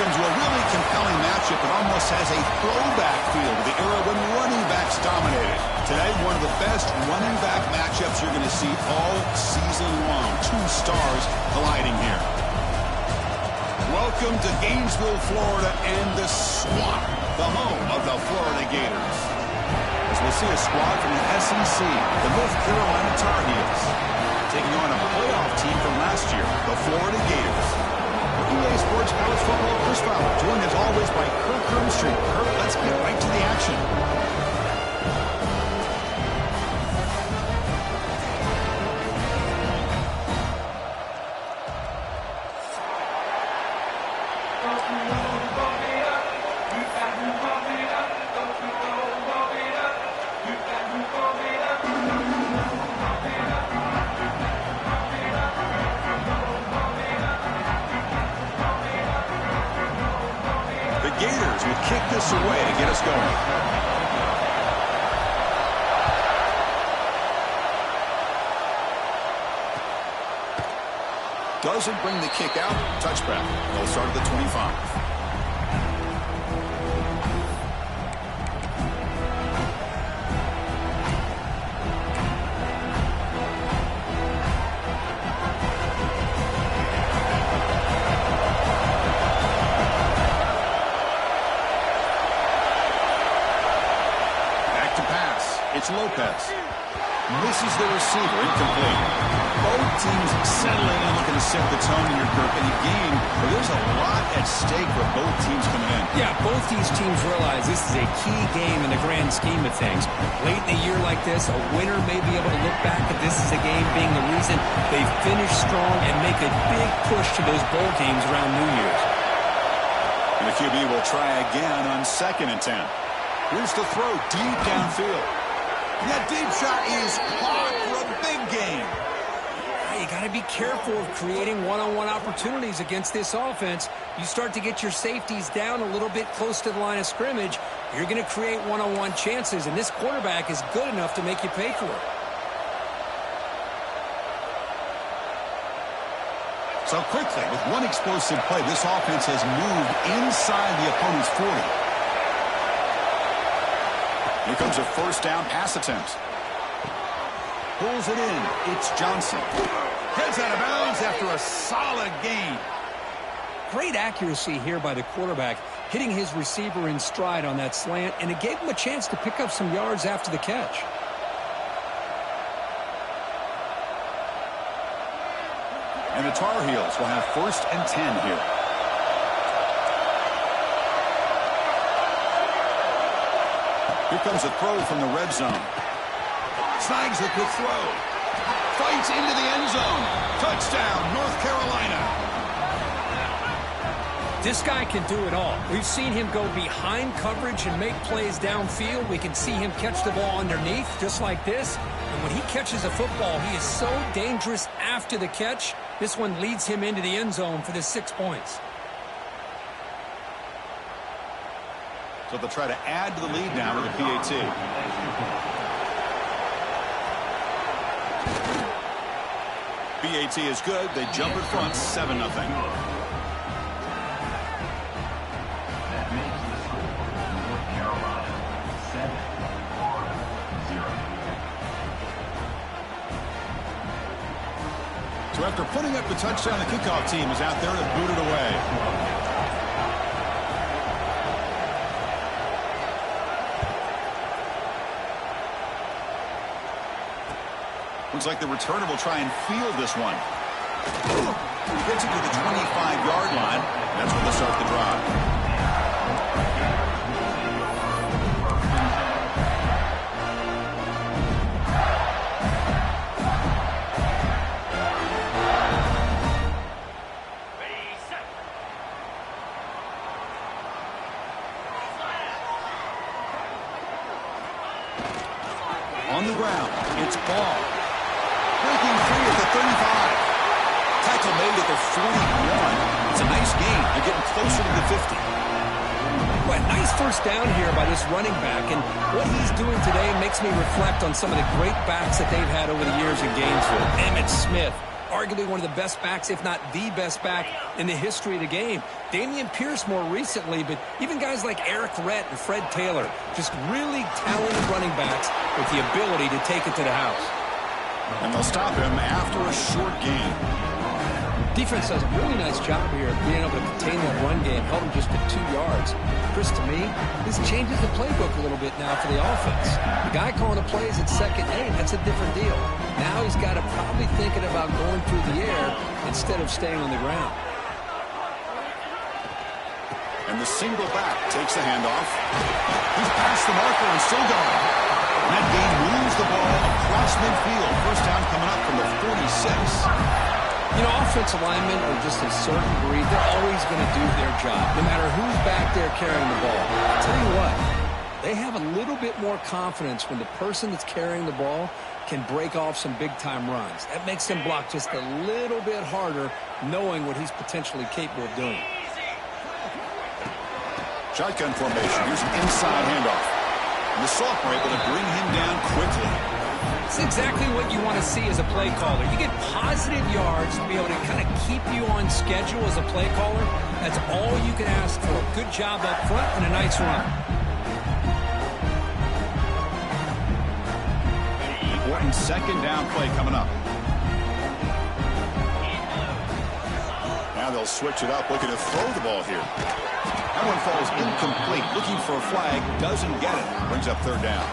into a really compelling matchup that almost has a throwback feel to the era when running backs dominated. Today, one of the best running back matchups you're going to see all season long. Two stars colliding here. Welcome to Gainesville, Florida, and the Swamp, the home of the Florida Gators. As we'll see a squad from the SEC, the North Carolina Tar Heels, taking on a playoff team from last year, the Florida Gators. EA Sports College Football Chris Fowler, joined as always by Kirk Hermstreet. Kirk, let's get right to the action. Gators will kick this away to get us going. Doesn't bring the kick out. Touchback. They'll start at the 25. It's Lopez. Misses the receiver, incomplete. Both teams settling and looking to set the tone in your group in a game where there's a lot at stake for both teams coming in. Yeah, both these teams realize this is a key game in the grand scheme of things. Late in a year like this, a winner may be able to look back at this as a game being the reason they finish strong and make a big push to those bowl games around New Year's. And the QB will try again on 2nd and 10. Here's the throw deep downfield. That deep shot is caught for a big gain. You got to be careful of creating one-on-one opportunities against this offense. You start to get your safeties down a little bit close to the line of scrimmage, you're going to create one-on-one chances, and this quarterback is good enough to make you pay for it. So quickly, with one explosive play, this offense has moved inside the opponent's 40. Here comes a first down pass attempt. Pulls it in. It's Johnson. Heads out of bounds after a solid gain. Great accuracy here by the quarterback, hitting his receiver in stride on that slant, and it gave him a chance to pick up some yards after the catch. And the Tar Heels will have 1st and 10 here. Here comes a throw from the red zone. Snags a quick throw. Fights into the end zone. Touchdown, North Carolina. This guy can do it all. We've seen him go behind coverage and make plays downfield. We can see him catch the ball underneath, just like this. And when he catches a football, he is so dangerous after the catch. This one leads him into the end zone for the 6 points. So they'll try to add to the lead now with the PAT. PAT is good. They jump in front, 7-0. So after putting up the touchdown, the kickoff team is out there to boot it away. Looks like the returner will try and field this one. Gets it to the 25-yard line. That's when they'll start the drive. On the ground, it's Ball. Breaking free at the 35. Tackle made at the 41. It's a nice gain. They're getting closer to the 50. Well, nice first down here by this running back, and what he's doing today makes me reflect on some of the great backs that they've had over the years in Gainesville. Emmitt Smith, arguably one of the best backs, if not the best back in the history of the game. Damian Pierce more recently, but even guys like Eric Rhett and Fred Taylor, just really talented running backs with the ability to take it to the house. And they'll stop him after a short gain. Defense does a really nice job here of being able to contain that run game, held him just to 2 yards. Chris, to me, this changes the playbook a little bit now for the offense. The guy calling the plays at second and 8, that's a different deal. Now he's got to probably thinking about going through the air instead of staying on the ground. And the single back takes the handoff. He's past the marker and still going. And that game moves the ball across midfield. First down coming up from the 46. You know, offensive linemen are just a certain breed. They're always going to do their job, no matter who's back there carrying the ball. I'll tell you what, they have a little bit more confidence when the person that's carrying the ball can break off some big-time runs. That makes them block just a little bit harder, knowing what he's potentially capable of doing. Shotgun formation. Here's an inside handoff. And the sophomore able to bring him down quickly. It's exactly what you want to see as a play caller. You get positive yards to be able to kind of keep you on schedule as a play caller. That's all you can ask for. Good job up front and a nice run. Important second down play coming up. Now they'll switch it up, looking to throw the ball here. That one falls incomplete. Looking for a flag, doesn't get it. Brings up third down.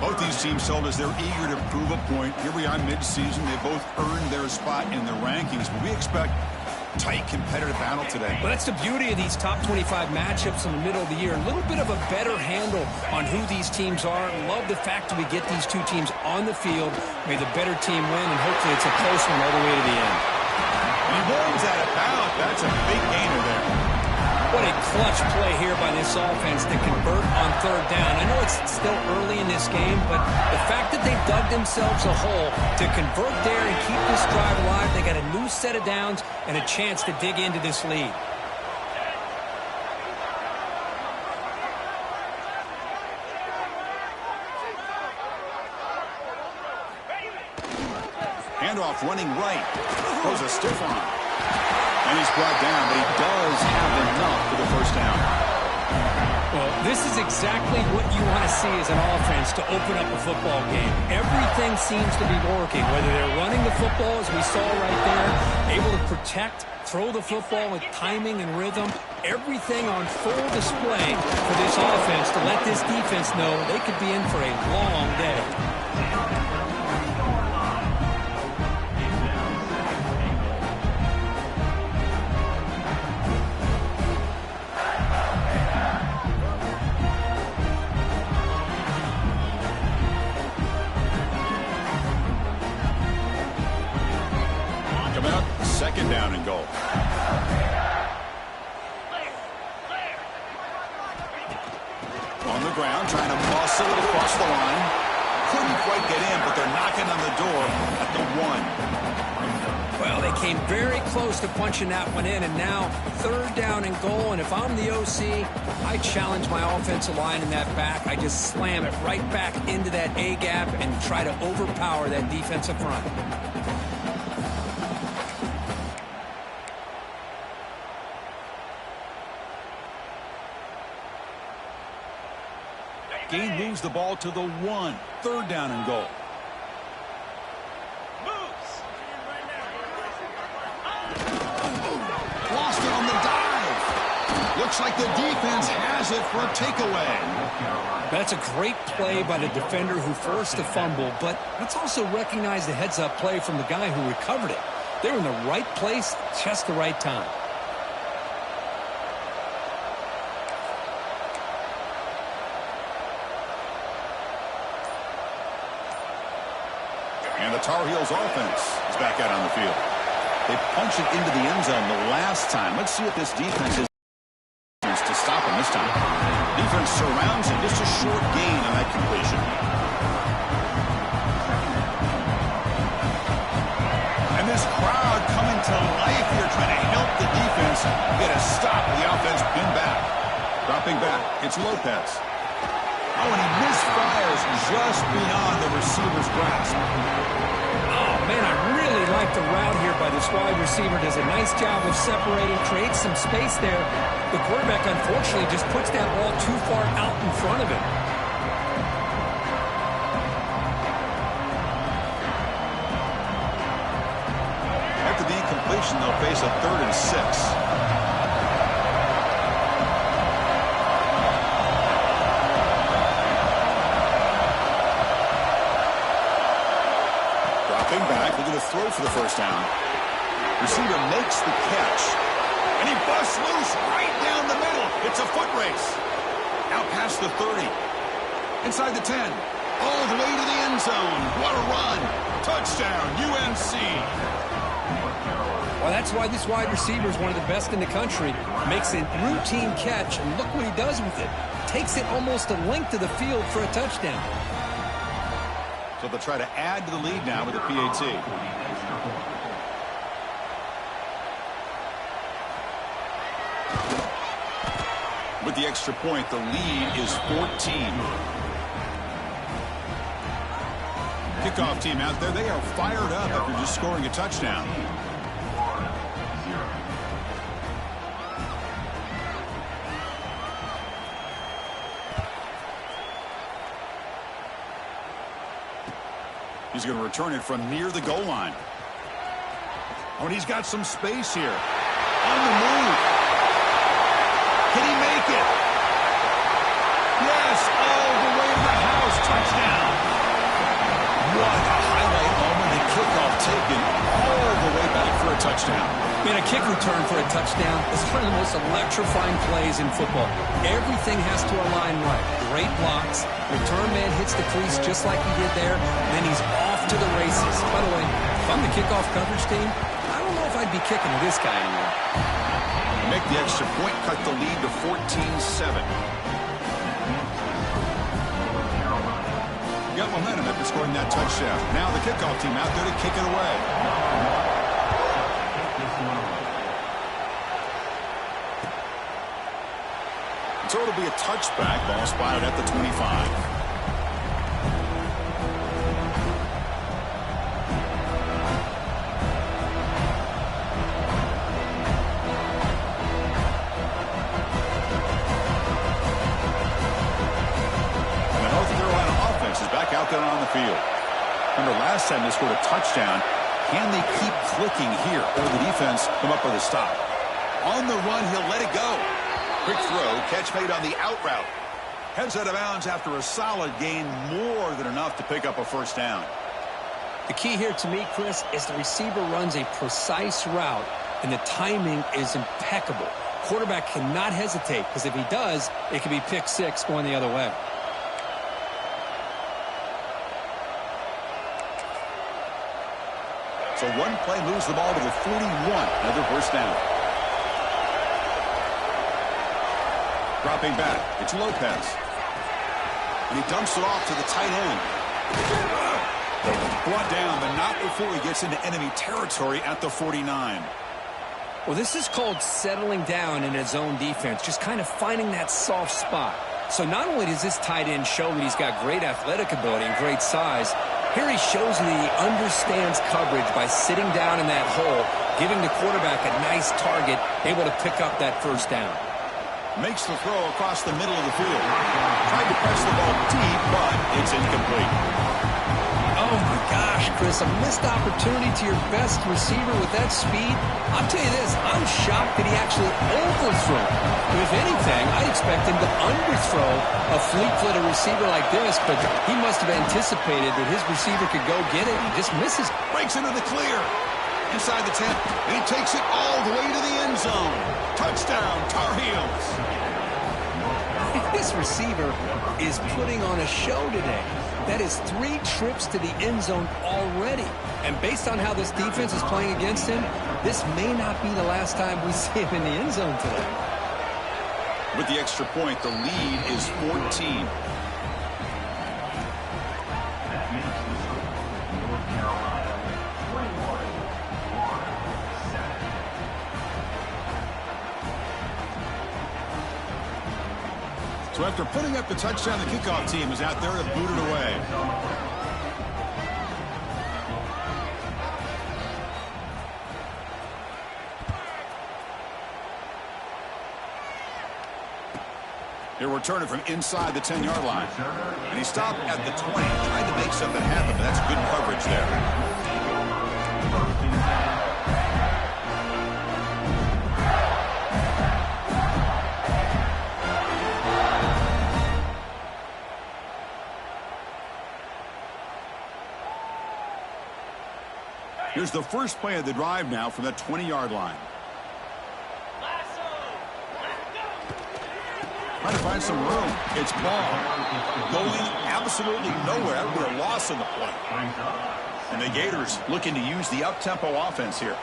Both these teams told us they're eager to prove a point. Here we are mid-season. They both earned their spot in the rankings, but we expect tight competitive battle today. Well, that's the beauty of these top 25 matchups in the middle of the year. A little bit of a better handle on who these teams are. Love the fact that we get these two teams on the field. May the better team win, and hopefully it's a close one all the way to the end. He rolls out of bounds. That's a big gainer there. What a clutch play here by this offense to convert on third down. I know it's still early in this game, but the fact that they dug themselves a hole to convert there and keep this drive alive, they got a new set of downs and a chance to dig into this lead. Handoff running right. Throws a stiff arm. And he's brought down, but he does have enough for the first down. Well, this is exactly what you want to see as an offense to open up a football game. Everything seems to be working, whether they're running the football, as we saw right there, able to protect, throw the football with timing and rhythm. Everything on full display for this offense to let this defense know they could be in for a long day. Second down and goal. On the ground, trying to muscle it across the line. Couldn't quite get in, but they're knocking on the door at the 1. Well, they came very close to punching that one in, and now third down and goal. And if I'm the OC, I challenge my offensive line in that back. I just slam it right back into that A-gap and try to overpower that defensive front. Gain moves the ball to the 1. Third down and goal. Lost it on the dive. Looks like the defense has it for a takeaway. That's a great play by the defender who forced the fumble, but let's also recognize the heads-up play from the guy who recovered it. They were in the right place, just the right time. And the Tar Heels offense is back out on the field. They punched it into the end zone the last time. Let's see if this defense is to stop him this time. Defense surrounds him. Just a short gain on that completion. And this crowd coming to life here, trying to help the defense get a stop. The offense pinned back. Dropping back. It's Lopez. Oh, and he misfires just beyond the receiver's grasp. Oh, Man, I really like the route here by this wide receiver. Does a nice job of separating, creates some space there. The quarterback, unfortunately, just puts that ball too far out in front of him. After the incompletion, they'll face a 3rd and 6. Back, looking to throw for the first down. Receiver makes the catch, and he busts loose right down the middle. It's a foot race. Out past the 30. Inside the 10. All the way to the end zone. What a run. Touchdown, UNC. Well, that's why this wide receiver is one of the best in the country. Makes a routine catch, and look what he does with it. Takes it almost a length of the field for a touchdown. So they'll try to add to the lead now with a PAT. With the extra point, the lead is 14. Kickoff team out there, they are fired up after just scoring a touchdown. He's going to return it from near the goal line. Oh, and he's got some space here. On the move. Can he make it? Yes, all the way to the house. Touchdown. What a highlight moment. The kickoff taken all the way back for a touchdown. Man, a kick return for a touchdown is one of the most electrifying plays in football. Everything has to align right. Great blocks. Return man hits the crease just like he did there. Then he's off to the races. By the way, if I'm the kickoff coverage team, I don't know if I'd be kicking to this guy anymore. Make the extra point, cut the lead to 14-7. Got momentum after scoring that touchdown. Now the kickoff team out there to kick it away. So it'll be a touchback. Ball spotted at the 25. Out there on the field. Remember last time they scored a touchdown. Can they keep clicking here? Or the defense come up with a stop? On the run, he'll let it go. Quick throw, catch made on the out route. Heads out of bounds after a solid gain, more than enough to pick up a first down. The key here to me, Chris, is the receiver runs a precise route, and the timing is impeccable. Quarterback cannot hesitate, because if he does, it could be pick six going the other way. So one play moves the ball to the 41. Another first down. Dropping back. It's Lopez. And he dumps it off to the tight end. Brought down, but not before he gets into enemy territory at the 49. Well, this is called settling down in his own defense, just kind of finding that soft spot. So not only does this tight end show that he's got great athletic ability and great size, here he shows that he understands coverage by sitting down in that hole, giving the quarterback a nice target, able to pick up that first down. Makes the throw across the middle of the field. Tried to press the ball deep, but it's incomplete. Oh, my gosh, Chris, a missed opportunity to your best receiver with that speed. I'll tell you this, I'm shocked that he actually overthrew. If anything, I expect him to underthrow a fleet-footed receiver like this, but he must have anticipated that his receiver could go get it and just misses. Breaks into the clear. Inside the 10, and he takes it all the way to the end zone. Touchdown, Tar Heels. This receiver is putting on a show today. That is 3 trips to the end zone already. And based on how this defense is playing against him, this may not be the last time we see him in the end zone today. With the extra point, the lead is 14. So after putting up the touchdown, the kickoff team is out there to boot it away. He'll return it from inside the 10-yard line. And he stopped at the 20, trying to make something happen, but that's good coverage there. Here's the first play of the drive now from the 20-yard line. Trying to find some room. It's ball. Going absolutely nowhere. We're a loss on the play. And the Gators looking to use the up-tempo offense here.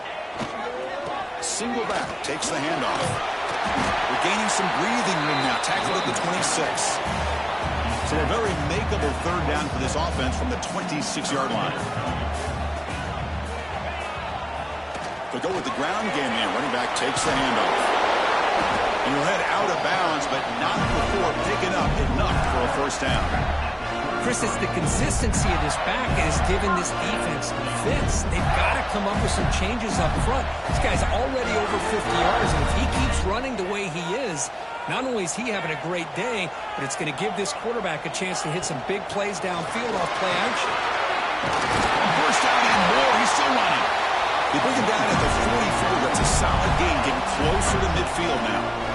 Single back takes the handoff. We're gaining some breathing room now. Tackled at the 26. So a very makeable third down for this offense from the 26-yard line. To go with the ground game here. Running back takes the handoff. And he'll head out of bounds, but not before picking up enough for a first down. Chris, it's the consistency of this back that has given this defense fits. They've got to come up with some changes up front. This guy's already over 50 yards, and if he keeps running the way he is, not only is he having a great day, but it's going to give this quarterback a chance to hit some big plays downfield off play action. First down and more. He's still running. They bring him down at the 44. That's a solid gain, getting closer to midfield now.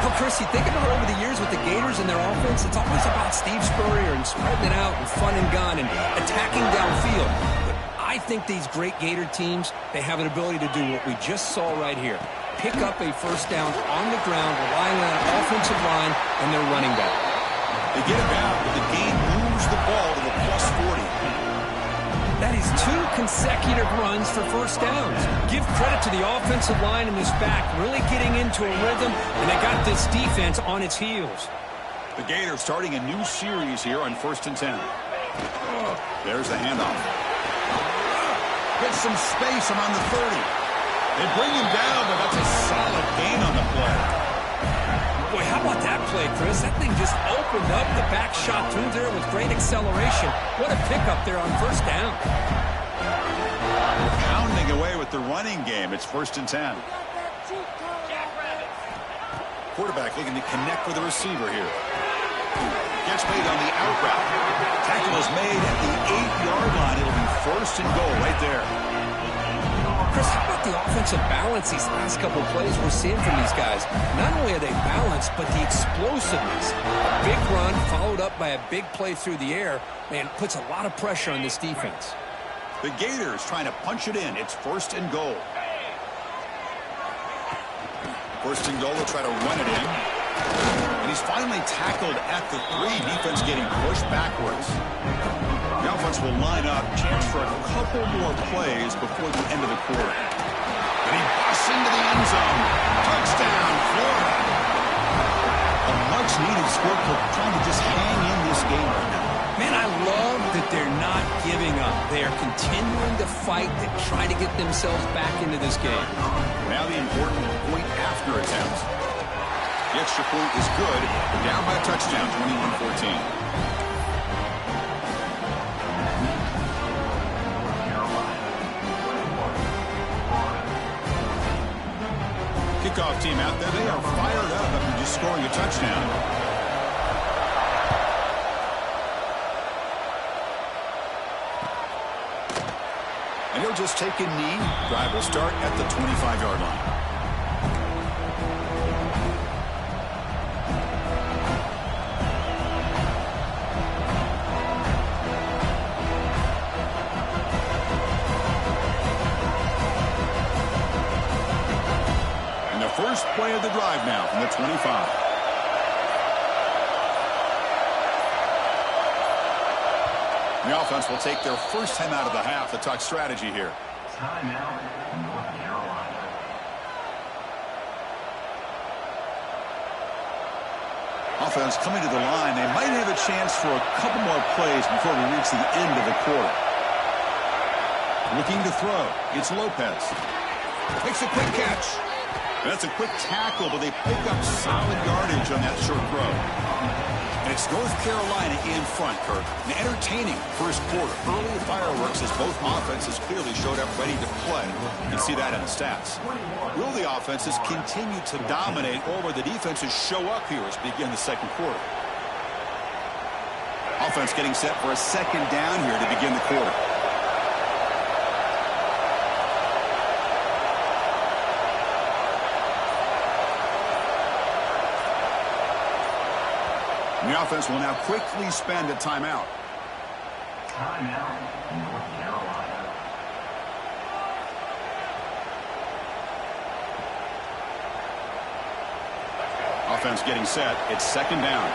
Well, Chris, you think about over the years with the Gators and their offense, it's always about Steve Spurrier and spreading it out and fun and gun and attacking downfield. But I think these great Gator teams, they have an ability to do what we just saw right here. Pick up a first down on the ground, relying on an offensive line and their running back. They get it down, but the game moves the ball to the plus 40. That is 2 consecutive runs for first downs. Give credit to the offensive line and this back really getting into a rhythm, and they got this defense on its heels. The Gators starting a new series here on 1st and 10. There's the handoff. Gets some space around the 30. They bring him down, but that's a solid gain on the play. Boy, how about that play, Chris? That thing just opened up. The back shot through there with great acceleration. What a pickup there on first down. Pounding away with the running game. It's 1st and 10. Quarterback looking to connect with the receiver here. Gets made on the out route. Tackle is made at the 8-yard line. It'll be 1st and goal right there. Chris, how about the offensive balance these last couple of plays we're seeing from these guys? Not only are they balanced, but the explosiveness. A big run followed up by a big play through the air, man, puts a lot of pressure on this defense. The Gators trying to punch it in. It's 1st and goal. 1st and goal, they'll try to run it in. And he's finally tackled at the 3. Defense getting pushed backwards. The offense will line up. Chance for a couple more plays before the end of the quarter. And he busts into the end zone. Touchdown, Florida. A much-needed score, trying to just hang in this game right now. Man, I love that they're not giving up. They are continuing to fight to try to get themselves back into this game. Now the important point after attempt. The extra point is good. They're down by a touchdown, 21-14. Kickoff team out there. They are fired up after just scoring a touchdown. And he'll just take a knee. Drive will start at the 25-yard line. First play of the drive now from the 25. The offense will take their first time out of the half to talk strategy here. Timeout, North Carolina. Offense coming to the line. They might have a chance for a couple more plays before we reach the end of the quarter. Looking to throw. It's Lopez. Makes a quick catch. That's a quick tackle, but they pick up solid yardage on that short throw. And it's It's North Carolina in front, Kirk. An entertaining first quarter. Early fireworks as both offenses clearly showed up ready to play. You can see that in the stats. Will the offenses continue to dominate, or will the defenses show up here as we begin the second quarter? Offense getting set for a second down here to begin the quarter. The offense will now quickly spend a timeout. Timeout, North Carolina. Offense getting set. It's second down.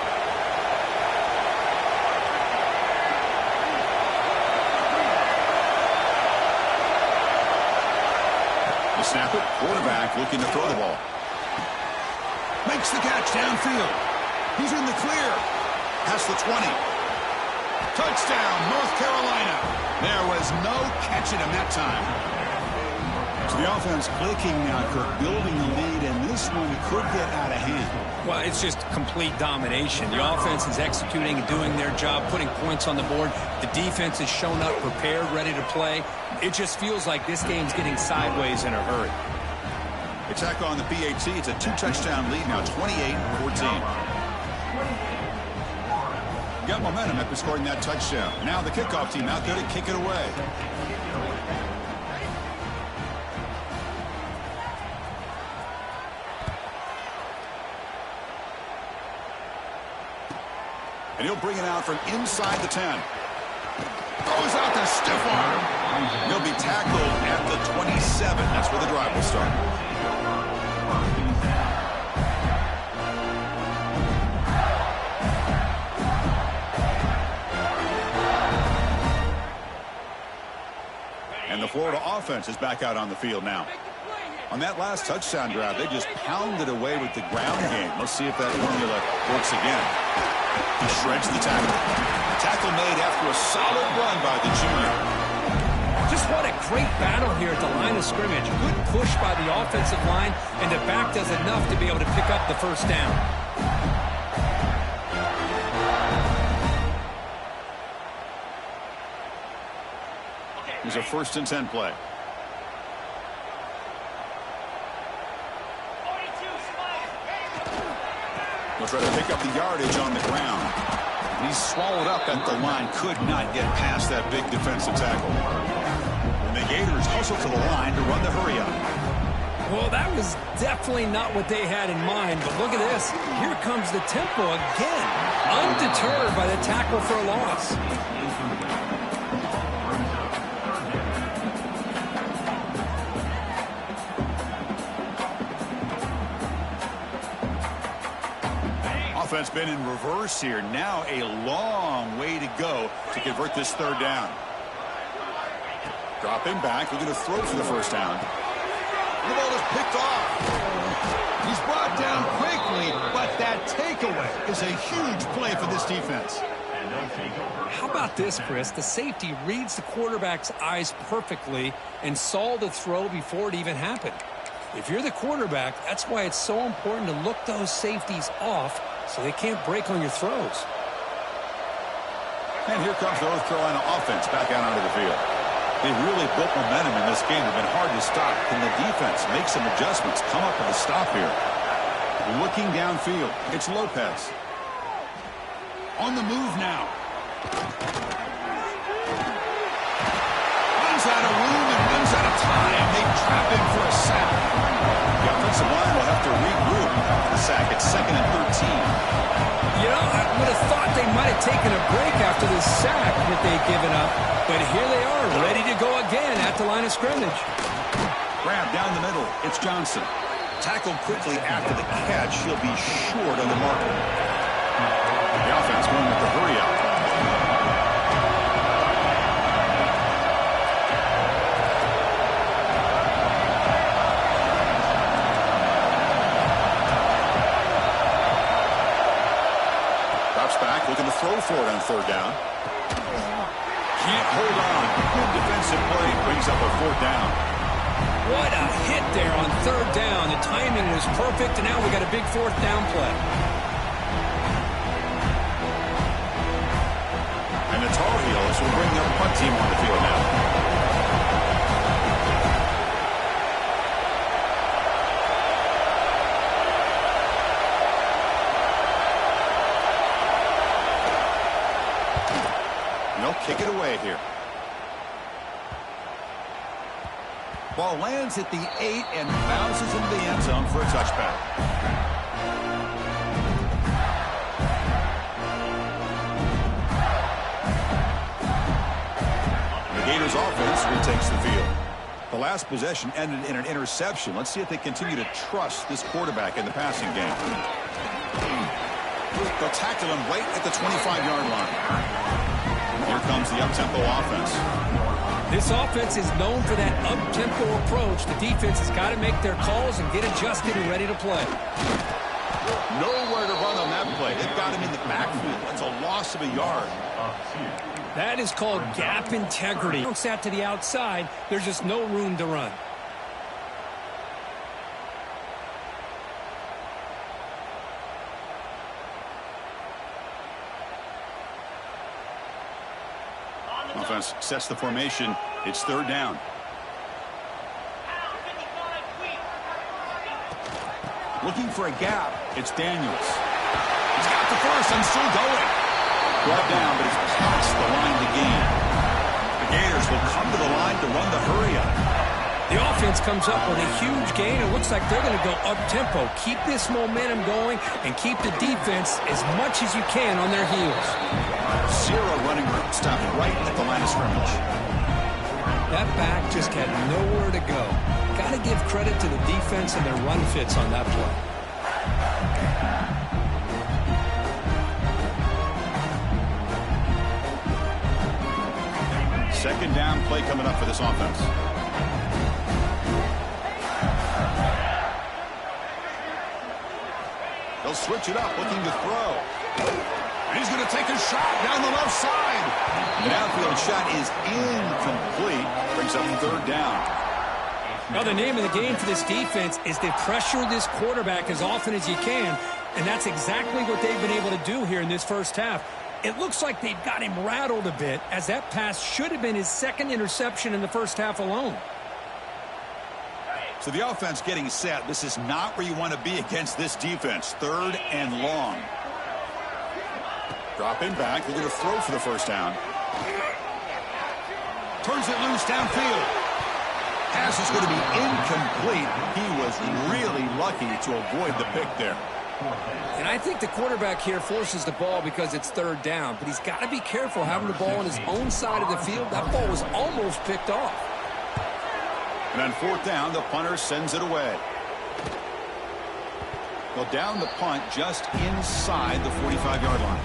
The snap it. Quarterback looking to throw the ball. Makes the catch downfield. He's in the clear. Past the 20. Touchdown, North Carolina. There was no catching him that time. So the offense clicking now, Kirk, building the lead, and this one could get out of hand. Well, it's just complete domination. The offense is executing and doing their job, putting points on the board. The defense has shown up prepared, ready to play. It just feels like this game's getting sideways in a hurry. Attack on the PAT. It's a 2-touchdown lead now, 28-14. Got momentum after scoring that touchdown. Now the kickoff team out there to kick it away. And he'll bring it out from inside the 10. Throws out the stiff arm. He'll be tackled at the 27. That's where the drive will start. And the Florida offense is back out on the field now. On that last touchdown drive, they just pounded away with the ground game. Let's see if that formula works again. He shreds the tackle. Tackle made after a solid run by the junior. Just what a great battle here at the line of scrimmage. Good push by the offensive line, and the back does enough to be able to pick up the first down. Here's a 1st and 10 play. He'll try to pick up the yardage on the ground. He's swallowed up at the line. Could not get past that big defensive tackle. And the Gators hustle to the line to run the hurry up. Well, that was definitely not what they had in mind. But look at this. Here comes the tempo again. Undeterred by the tackle for a loss. Offense been in reverse here. Now a long way to go to convert this 3rd down. Dropping back. We're going to throw for the first down. The ball is picked off. He's brought down quickly, but that takeaway is a huge play for this defense. How about this, Chris? The safety reads the quarterback's eyes perfectly and saw the throw before it even happened. If you're the quarterback, that's why it's so important to look those safeties off so they can't break on your throws. And here comes the North Carolina offense back out onto the field. They really built momentum in this game. It's been hard to stop. Can the defense make some adjustments, come up with a stop here? Looking downfield, it's Lopez. On the move now. Runs out of room and runs out of time. They trap him for a sack. The offensive line will have to regroup after the sack. It's 2nd and 13. You know, I would have thought they might have taken a break after this sack that they'd given up. But here they are, ready to go again at the line of scrimmage. Grab down the middle. It's Johnson. Tackled quickly after the catch. He'll be short on the marker. The offense going with the hurry up. Back, looking to throw for it on 3rd down. Can't hold on. Good defensive play. Brings up a 4th down. What a hit there on 3rd down. The timing was perfect, and now we got a big 4th down play. This will bring their punt team on the field now. Kick it away here. Ball lands at the 8 and bounces into the end zone for a touchback. The Gators offense retakes the field. The last possession ended in an interception. Let's see if they continue to trust this quarterback in the passing game. They'll tackle him right at the 25-yard line. Here comes the up-tempo offense. This offense is known for that up-tempo approach. The defense has got to make their calls and get adjusted and ready to play. Nowhere to run on that play. They've got him in the backfield. That's a loss of a yard. That is called gap integrity. Bounce that to the outside. There's just no room to run. Offense sets the formation. It's third down. Looking for a gap. It's Daniels. He's got the first and still going. Brought down, but he's past the line to gain. The Gators will come to the line to run the hurry up. The offense comes up with a huge gain. It looks like they're going to go up-tempo. Keep this momentum going and keep the defense as much as you can on their heels. Zero running room. Stopped right at the line of scrimmage. That back just had nowhere to go. Got to give credit to the defense and their run fits on that play. Second down play coming up for this offense. They'll switch it up, looking to throw. And he's going to take a shot down the left side. The downfield shot is incomplete. Brings up third down. Now, the name of the game for this defense is to pressure this quarterback as often as you can, and that's exactly what they've been able to do here in this first half. It looks like they've got him rattled a bit, as that pass should have been his second interception in the first half alone. So the offense getting set. This is not where you want to be against this defense. Third and long. Dropping back. They're going to throw for the first down. Turns it loose downfield. Pass is going to be incomplete. He was really lucky to avoid the pick there. And I think the quarterback here forces the ball because it's third down. But he's got to be careful having the ball on his own side of the field. That ball was almost picked off. And on fourth down, the punter sends it away. Well, down the punt just inside the 45-yard line.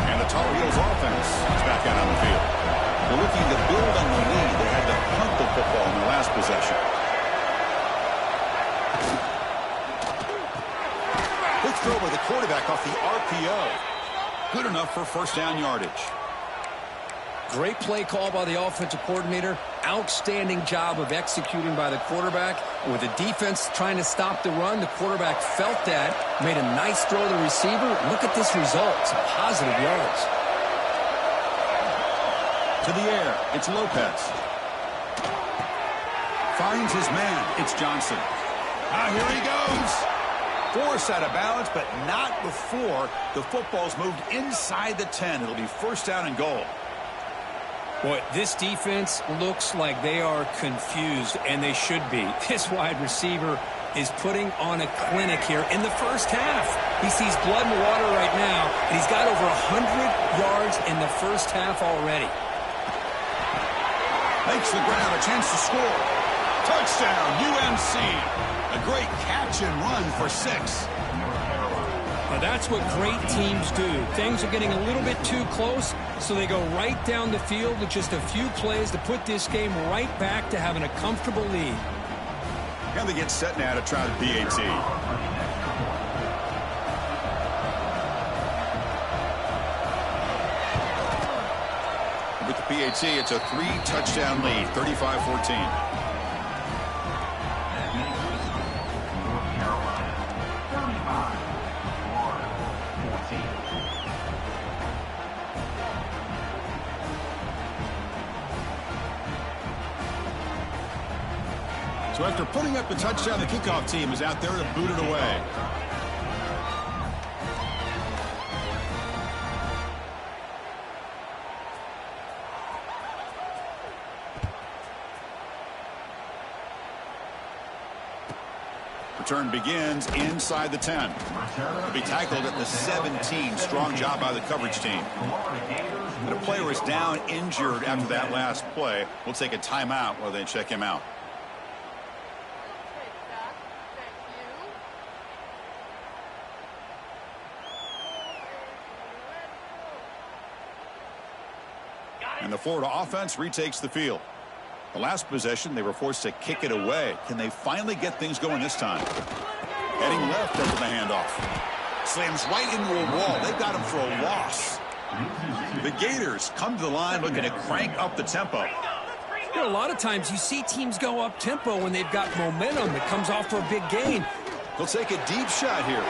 And the Tar Heels offense is back out on the field. They're looking to build on the lead. They had to punt the football in the last possession. Quick throw by the quarterback off the RPO. Good enough for first down yardage. Great play call by the offensive coordinator. Outstanding job of executing by the quarterback. With the defense trying to stop the run, the quarterback felt that, made a nice throw to the receiver. Look at this result. Some positive yards. To the air, it's Lopez. Finds his man, it's Johnson. Here he goes. Forced out of bounds, but not before the football's moved inside the 10. It'll be first down and goal. Boy, this defense looks like they are confused, and they should be. This wide receiver is putting on a clinic here in the first half. He sees blood in the water right now, and he's got over 100 yards in the first half already. Makes the grab, a chance to score. Touchdown, UMC. A great catch and run for 6. Now that's what great teams do. Things are getting a little bit too close, so they go right down the field with just a few plays to put this game right back to having a comfortable lead. And they get set now to try the PAT. With the PAT, it's a 3-touchdown lead, 35-14. So after putting up the touchdown, the kickoff team is out there to boot it away. Return begins inside the 10. He'll be tackled at the 17. Strong job by the coverage team. And a player is down injured after that last play. We'll take a timeout while they check him out. And the Florida offense retakes the field. The last possession, they were forced to kick it away. Can they finally get things going this time? Heading left after the handoff. Slams right into a wall. They got him for a loss. The Gators come to the line looking to crank up the tempo. You know, a lot of times you see teams go up tempo when they've got momentum that comes off for a big gain. They'll take a deep shot here.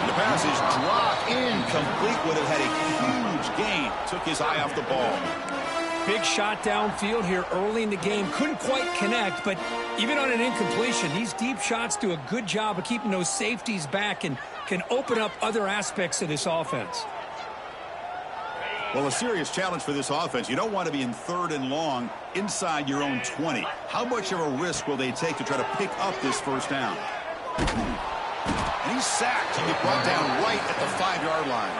The pass is dropped incomplete. Would have had a huge gain. Took his eye off the ball. Big shot downfield here early in the game. Couldn't quite connect, but even on an incompletion, these deep shots do a good job of keeping those safeties back and can open up other aspects of this offense. Well, a serious challenge for this offense. You don't want to be in 3rd and long inside your own 20. How much of a risk will they take to try to pick up this first down? And he's sacked. He'll be brought down right at the 5-yard line.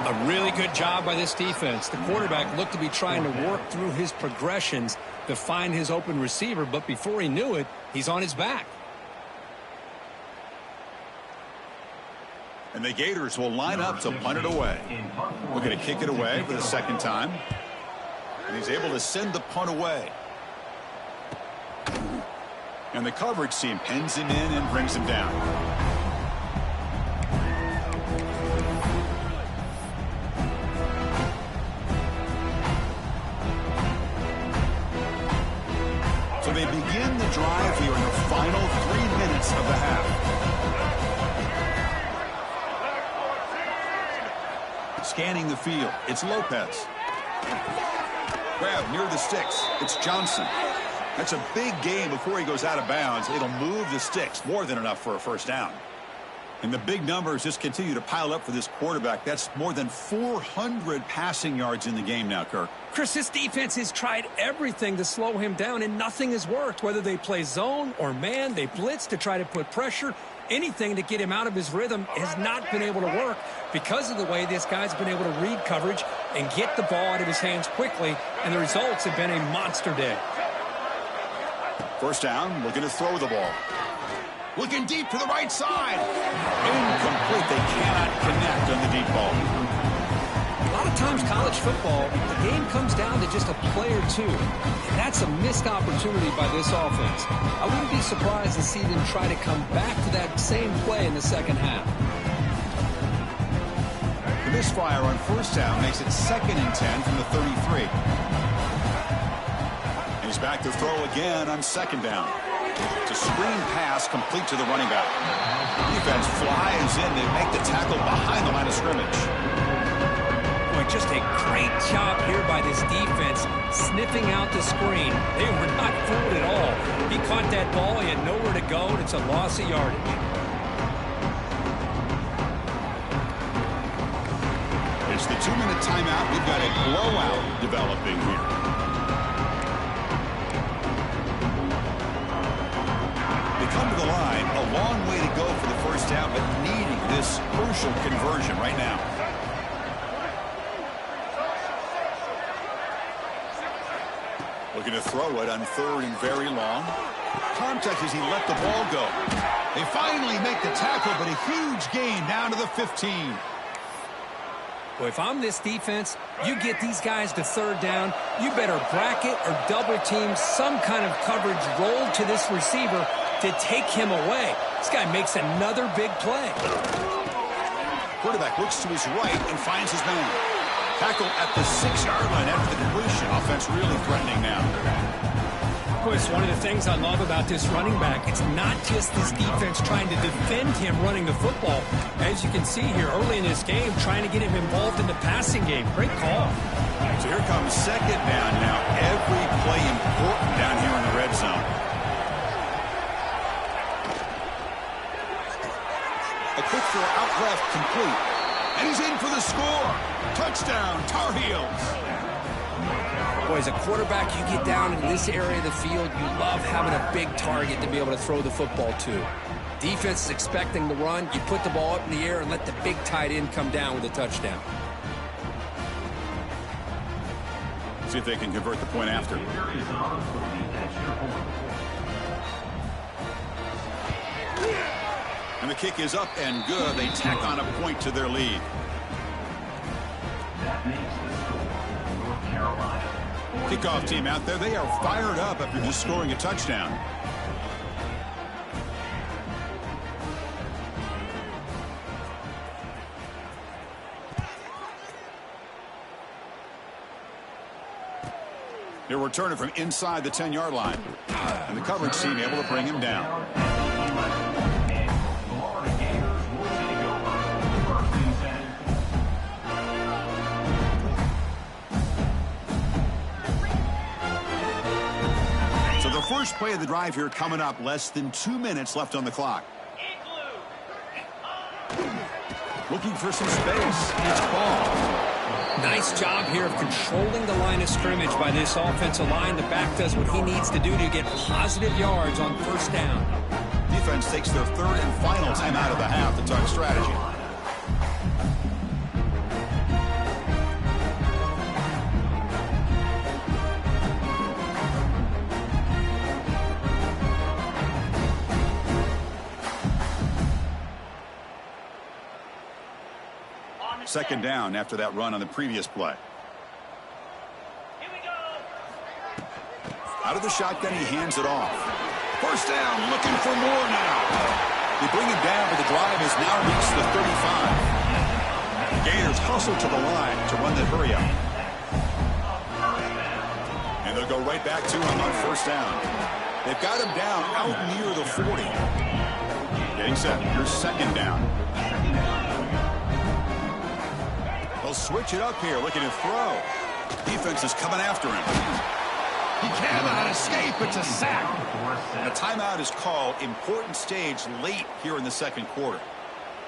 A really good job by this defense. The quarterback looked to be trying to work through his progressions to find his open receiver, but before he knew it, he's on his back. And the Gators will line up to punt it away. We're going to kick it away for the second time. And he's able to send the punt away. And the coverage team pins him in and brings him down. So they begin the drive here in the final 3 minutes of the half. Scanning the field, it's Lopez. Grab near the sticks, it's Johnson. That's a big gain before he goes out of bounds. It'll move the sticks, more than enough for a first down. And the big numbers just continue to pile up for this quarterback. That's more than 400 passing yards in the game now, Kirk. Chris, this defense has tried everything to slow him down, and nothing has worked. Whether they play zone or man, they blitz to try to put pressure. Anything to get him out of his rhythm has not been able to work because of the way this guy's been able to read coverage and get the ball out of his hands quickly, and the results have been a monster day. First down, looking to throw the ball. Looking deep to the right side. Incomplete. They cannot connect on the deep ball. A lot of times college football, the game comes down to just a play or two. And that's a missed opportunity by this offense. I wouldn't be surprised to see them try to come back to that same play in the second half. The misfire on first down makes it 2nd and 10 from the 33. He's back to throw again on 2nd down. It's a screen pass complete to the running back. Defense flies in. They make the tackle behind the line of scrimmage. Boy, just a great job here by this defense, sniffing out the screen. They were not fooled at all. He caught that ball. He had nowhere to go, and it's a loss of yardage. It's the 2-minute timeout. We've got a blowout developing here. Come to the line, a long way to go for the first down, but needing this crucial conversion right now. Looking to throw it on 3rd and very long. Contact as he let the ball go. They finally make the tackle, but a huge gain down to the 15. Well, if I'm this defense, you get these guys to 3rd down, you better bracket or double team some kind of coverage rolled to this receiver to take him away. This guy makes another big play. Quarterback looks to his right and finds his man. Tackle at the 6-yard line after the completion. Offense really threatening now. Of course, one of the things I love about this running back, it's not just this defense trying to defend him running the football. As you can see here early in this game, trying to get him involved in the passing game. Great call. So here comes second down now. Every play important down here in the red zone. A quick throw out left, complete. And he's in for the score. Touchdown, Tar Heels. Boy, as a quarterback, you get down in this area of the field, you love having a big target to be able to throw the football to. Defense is expecting the run. You put the ball up in the air and let the big tight end come down with a touchdown. See if they can convert the point after. And the kick is up and good. They tack on a point to their lead. That makes the score North Carolina. Kickoff team out there. They are fired up after just scoring a touchdown. They're returning from inside the 10-yard line. And the coverage team able to bring him down. So the first play of the drive here coming up. Less than 2 minutes left on the clock. Looking for some space. It's ball. Nice job here of controlling the line of scrimmage by this offensive line. The back does what he needs to do to get positive yards on first down. Defense takes their third and final time out of the half to talk strategy. Second down after that run on the previous play. Here we go. Out of the shotgun, he hands it off. First down, looking for more now. They bring him down, but the drive has now reached the 35. Gators hustle to the line to run the hurry up. And they'll go right back to him on first down. They've got him down out near the 40. Getting set. Here's second down. They'll switch it up here, looking to throw. Defense is coming after him. He cannot escape. It's a sack. And a timeout is called. Important stage late here in the second quarter.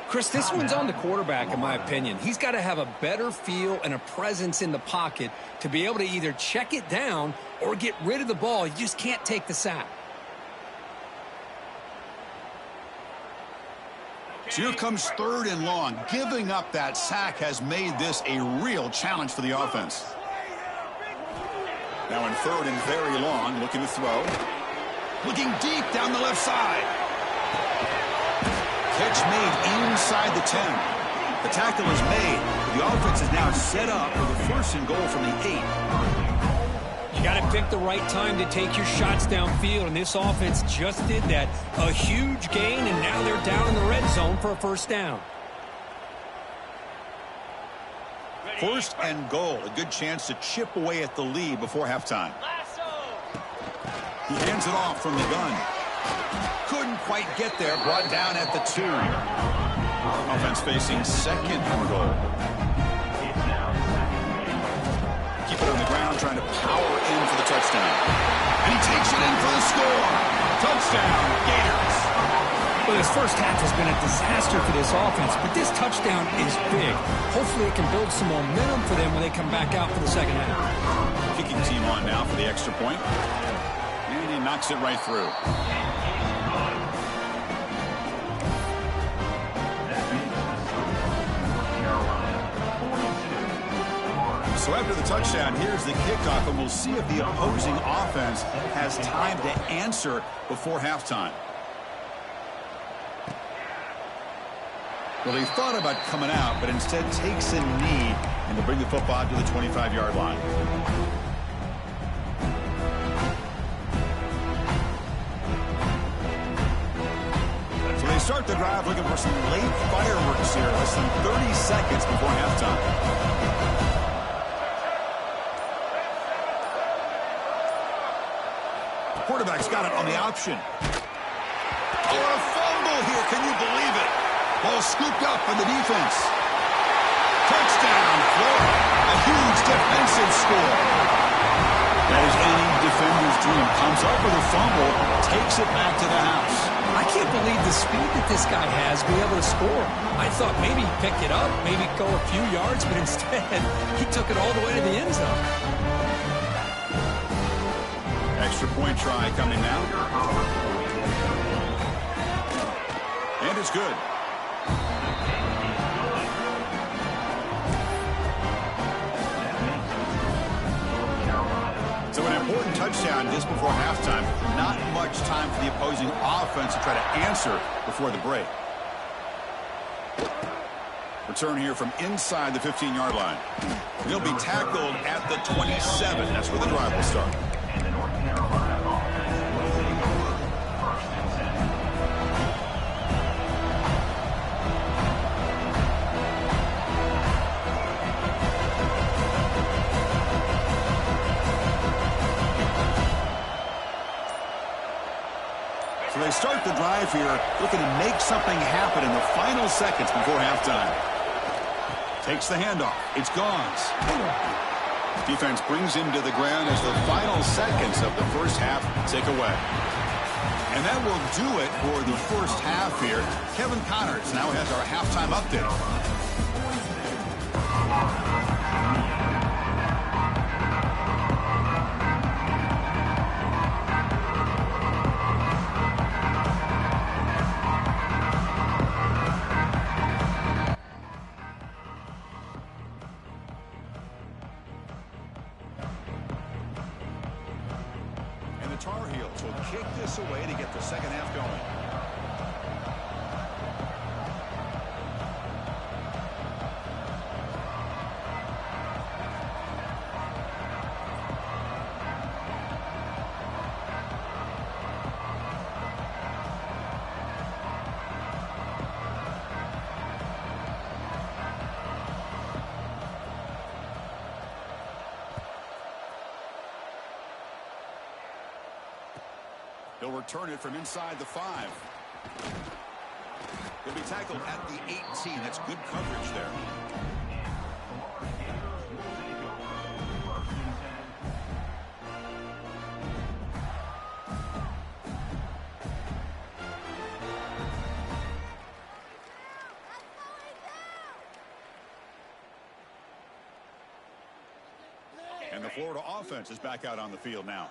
Chris, this one's on the quarterback, in my opinion. He's got to have a better feel and a presence in the pocket to be able to either check it down or get rid of the ball. You just can't take the sack. So here comes third and long. Giving up that sack has made this a real challenge for the offense. Now in third and very long, looking to throw. Looking deep down the left side. Catch made inside the 10. The tackle is made. The offense is now set up for the first and goal from the 8. You got to pick the right time to take your shots downfield, and this offense just did that. A huge gain, and now they're down in the red zone for a first down. First and goal. A good chance to chip away at the lead before halftime. He hands it off from the gun. Couldn't quite get there. Brought down at the 2. Offense facing second and goal. Keep it on the ground, trying to power in for the touchdown. And he takes it in for the score. Touchdown, Gators. Well, this first half has been a disaster for this offense, but this touchdown is big. Hopefully it can build some momentum for them when they come back out for the second half. Kicking team on now for the extra point. And he knocks it right through. So after the touchdown, here's the kickoff, and we'll see if the opposing offense has time to answer before halftime. Well, they thought about coming out, but instead takes a knee and to bring the football to the 25-yard line. So they start the drive looking for some late fireworks here, less than 30 seconds before halftime. Quarterback's got it on the option. Oh, a fumble here. Can you believe it? Ball scooped up by the defense. Touchdown, Florida. A huge defensive score. That is any defender's dream. Comes up with a fumble, takes it back to the house. I can't believe the speed that this guy has to be able to score. I thought maybe he'd pick it up, maybe go a few yards, but instead he took it all the way to the end zone. Extra point try coming now. And it's good. So an important touchdown just before halftime. Not much time for the opposing offense to try to answer before the break. Return here from inside the 15-yard line. He'll be tackled at the 27. That's where the drive will start. So they start the drive here, looking to make something happen in the final seconds before halftime. Takes the handoff. It's Gauze. Defense brings him to the ground as the final seconds of the first half tick away. And that will do it for the first half here. Kevin Connors now has our halftime update. Tar Heels will kick this away to get the second half going. He'll return it from inside the 5. He'll be tackled at the 18. That's good coverage there. And the Florida offense is back out on the field now.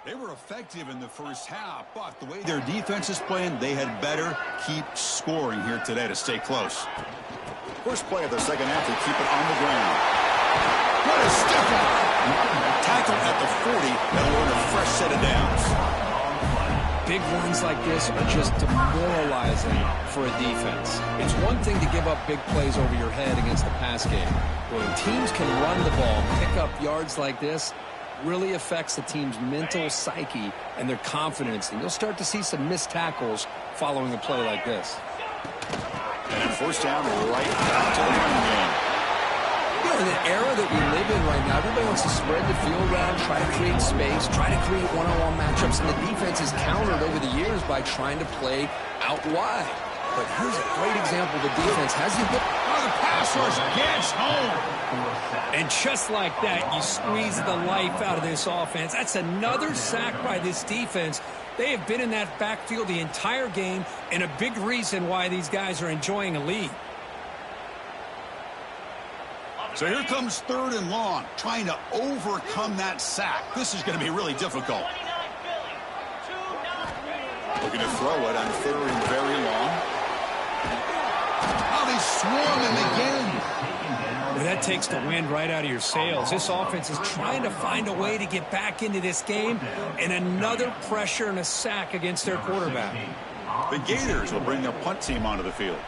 They were effective in the first half, but the way their defense is playing, they had better keep scoring here today to stay close. First play of the second half, they keep it on the ground. What a stiff one! Tackle at the 40, that'll earn a fresh set of downs. Big runs like this are just demoralizing for a defense. It's one thing to give up big plays over your head against the pass game. When teams can run the ball, pick up yards like this, really affects the team's mental psyche and their confidence. And you'll start to see some missed tackles following a play like this. And first down, right back to the running game. In the era that we live in right now, everybody wants to spread the field around, try to create space, try to create one-on-one matchups, and the defense is countered over the years by trying to play out wide. But here's a great example. The defense has the pass rush gets home. And just like that, you squeeze the life out of this offense. That's another sack by this defense. They have been in that backfield the entire game, and a big reason why these guys are enjoying a lead. So here comes 3rd and long, trying to overcome that sack. This is going to be really difficult. Looking to throw it on 3rd and very long. Oh, they swarm him again. Well, that takes the wind right out of your sails. This offense is trying to find a way to get back into this game, and another pressure and a sack against their quarterback. The Gators will bring their punt team onto the field.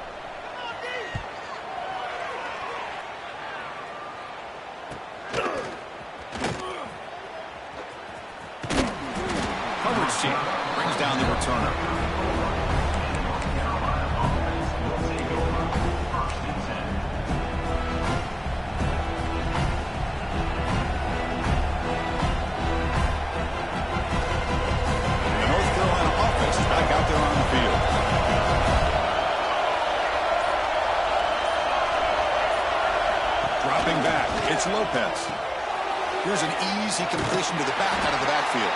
Coverage team brings down the returner. It's Lopez. Here's an easy completion to the back out of the backfield.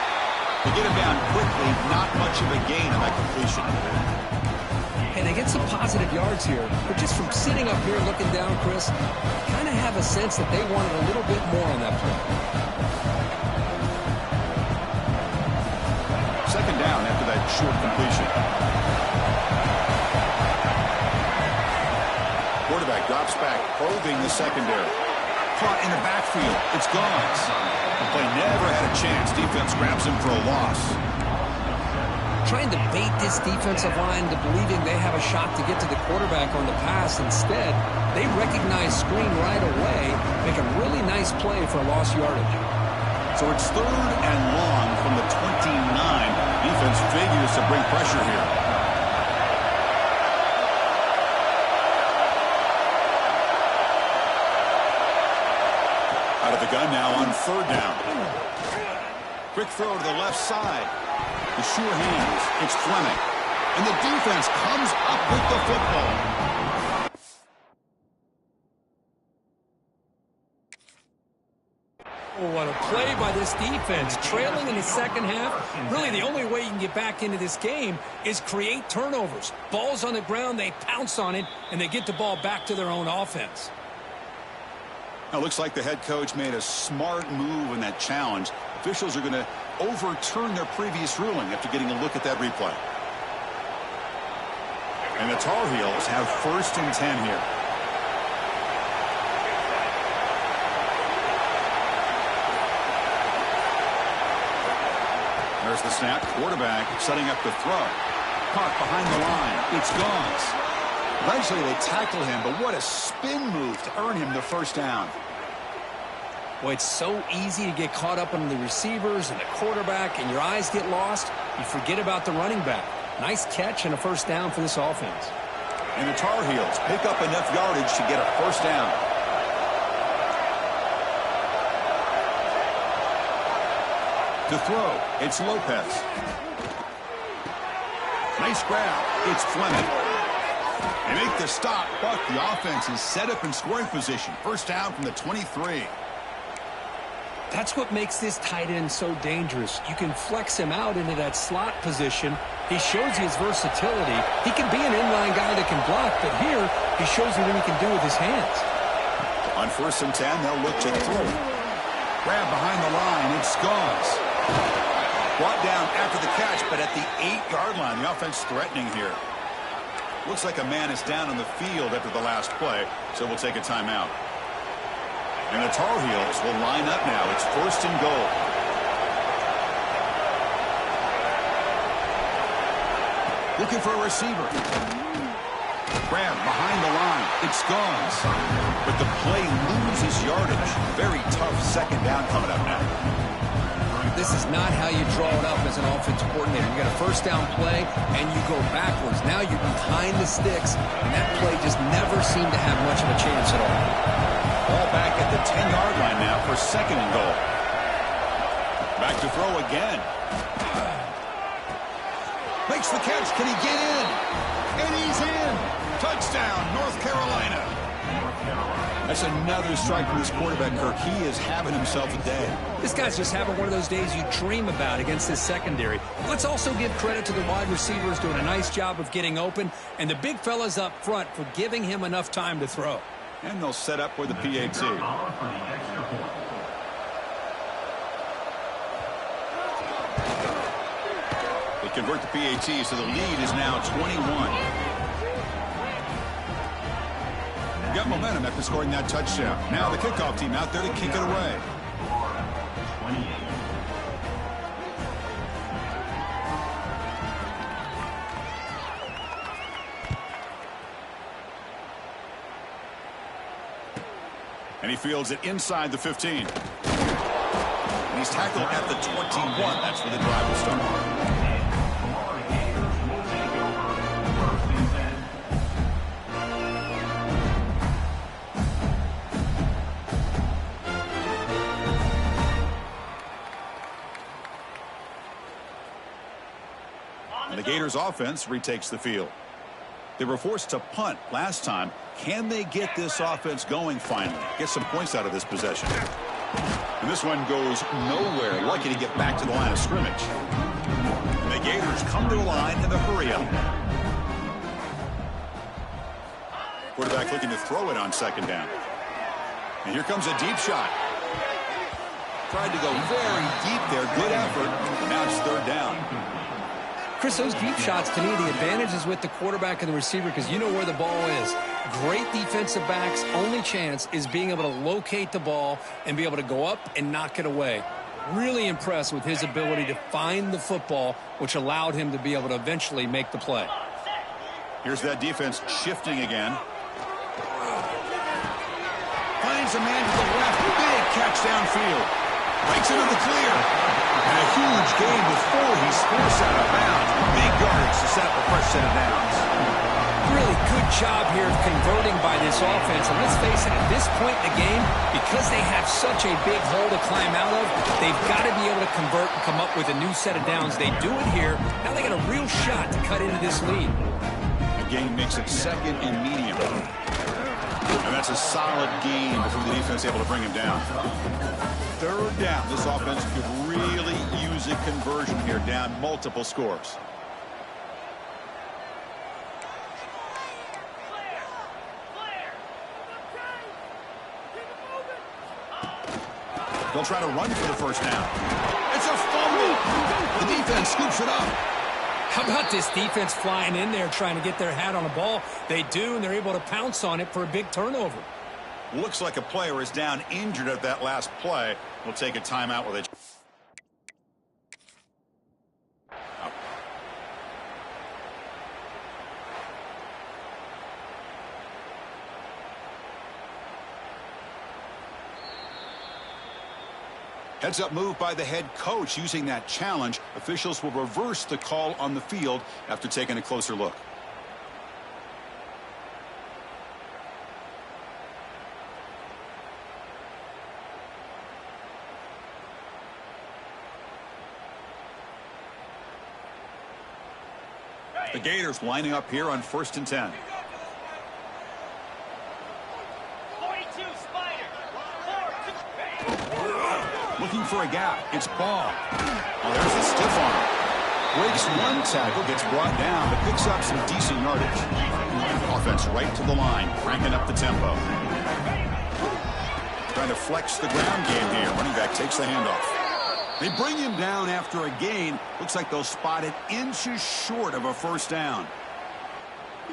They get him down quickly, not much of a gain on that completion. Hey, they get some positive yards here, but just from sitting up here looking down, Chris, kind of have a sense that they wanted a little bit more on that play. Second down after that short completion. Quarterback drops back, probing the secondary. Caught in the backfield. It's gone. The play never had a chance. Defense grabs him for a loss. Trying to bait this defensive line to believing they have a shot to get to the quarterback on the pass. Instead, they recognize screen right away, make a really nice play for a lost yardage. So it's 3rd and long from the 29. Defense figures to bring pressure here. Out of the gun now on 3rd down. Quick throw to the left side. The sure hands. It's Fleming. And the defense comes up with the football. Oh, what a play by this defense. Trailing in the second half. Really, the only way you can get back into this game is create turnovers. Ball's on the ground, they pounce on it, and they get the ball back to their own offense. Now, looks like the head coach made a smart move in that challenge. Officials are going to overturn their previous ruling after getting a look at that replay. And the Tar Heels have 1st and 10 here. There's the snap. Quarterback setting up the throw. Caught behind the line. It's gone. Eventually they tackle him, but what a spin move to earn him the 1st down. Boy, it's so easy to get caught up on the receivers and the quarterback, and your eyes get lost. You forget about the running back. Nice catch and a 1st down for this offense. And the Tar Heels pick up enough yardage to get a 1st down. To throw, it's Lopez. Nice grab. It's Fleming. They make the stop, but the offense is set up in scoring position. 1st down from the 23. That's what makes this tight end so dangerous. You can flex him out into that slot position. He shows you his versatility. He can be an inline guy that can block, but here he shows you what he can do with his hands. On 1st and 10, they'll look to throw. Grab behind the line. It's Goss. Brought down after the catch, but at the 8-yard line, the offense threatening here. Looks like a man is down on the field after the last play, so we'll take a timeout. And the Tar Heels will line up now. It's 1st and goal. Looking for a receiver. Grab behind the line. It's gone. But the play loses yardage. Very tough 2nd down coming up now. This is not how you draw it up as an offensive coordinator. You got a 1st down play, and you go backwards. Now you're behind the sticks, and that play just never seemed to have much of a chance at all. Ball back at the 10-yard line now for 2nd and goal. Back to throw again. Makes the catch. Can he get in? And he's in. Touchdown, North Carolina. That's another strike from this quarterback, Kirk. He is having himself a day. This guy's just having one of those days you dream about against this secondary. Let's also give credit to the wide receivers doing a nice job of getting open, and the big fellas up front for giving him enough time to throw. And they'll set up for the PAT. They convert the PAT, so the lead is now 21. Got momentum after scoring that touchdown. Now the kickoff team out there to kick it away. And he fields it inside the 15. And he's tackled at the 21. That's where the drive will start. The Gators offense retakes the field. They were forced to punt last time. Can they get this offense going finally? Get some points out of this possession. And this one goes nowhere. Lucky to get back to the line of scrimmage. And the Gators come to the line in the hurry-up. Quarterback looking to throw it on second down. And here comes a deep shot. Tried to go very deep there. Good effort. And now it's third down. Chris, those deep shots, to me, the advantage is with the quarterback and the receiver because you know where the ball is. Great defensive backs' only chance is being able to locate the ball and be able to go up and knock it away. Really impressed with his ability to find the football, which allowed him to be able to eventually make the play. Here's that defense shifting again. Finds a man to the left. Big catch downfield. Breaks into the clear. And a huge gain before he's forced out of bounds. Big yardage to set up a fresh set of downs. Really good job here of converting by this offense. And let's face it, at this point in the game, because they have such a big hole to climb out of, they've got to be able to convert and come up with a new set of downs. They do it here. Now they got a real shot to cut into this lead. The gain makes it second and medium. And that's a solid gain before the defense able to bring him down. Third down. This offense could really use a conversion here, down multiple scores. They'll try to run for the first down. It's a fumble. The defense scoops it up. How about this defense flying in there trying to get their hat on the ball? They do, and they're able to pounce on it for a big turnover. Looks like a player is down injured at that last play. We'll take a timeout with it. Heads up move by the head coach. Using that challenge, officials will reverse the call on the field after taking a closer look. The Gators lining up here on 1st and 10. 42 Spider. Looking for a gap. It's Ball. Oh, there's a stiff arm. Breaks one tackle, gets brought down, but picks up some decent yardage. Offense right to the line, cranking up the tempo. Trying to flex the ground game here. Running back takes the handoff. They bring him down after a gain. Looks like they'll spot it inches short of a first down.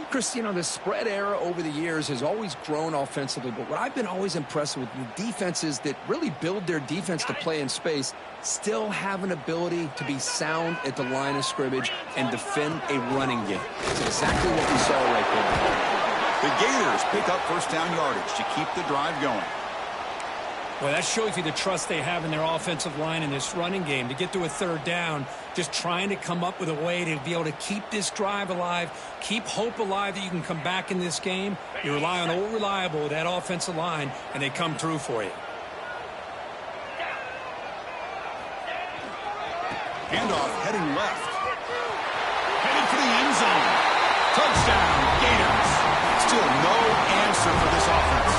Chris, you know, the spread era over the years has always grown offensively, but what I've been always impressed with the defenses that really build their defense to play in space still have an ability to be sound at the line of scrimmage and defend a running game. That's exactly what we saw right there. The Gators pick up first down yardage to keep the drive going. Well, that shows you the trust they have in their offensive line in this running game. To get to a third down, just trying to come up with a way to be able to keep this drive alive, keep hope alive that you can come back in this game. You rely on old reliable, that offensive line, and they come through for you. Handoff heading left. Heading for the end zone. Touchdown, Gators. Still no answer for this offense.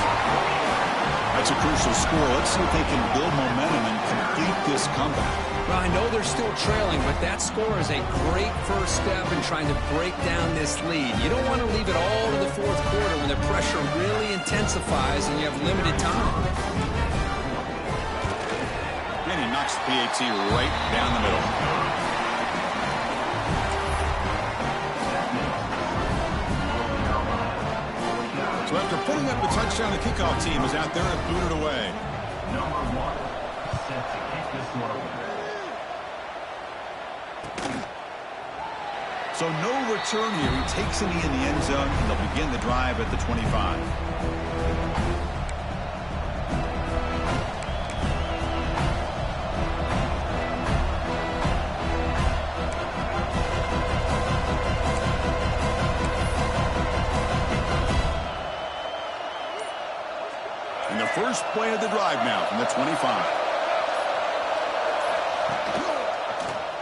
That's a crucial score. Let's see if they can build momentum and complete this comeback. Well, I know they're still trailing, but that score is a great first step in trying to break down this lead. You don't want to leave it all to the fourth quarter when the pressure really intensifies and you have limited time. And he knocks the PAT right down the middle. So after putting up the touchdown, the kickoff team is out there and booted away. Number 1, set to kick this one away. So no return here. He takes it in the end zone, and they'll begin the drive at the 25. And the first play of the drive now from the 25.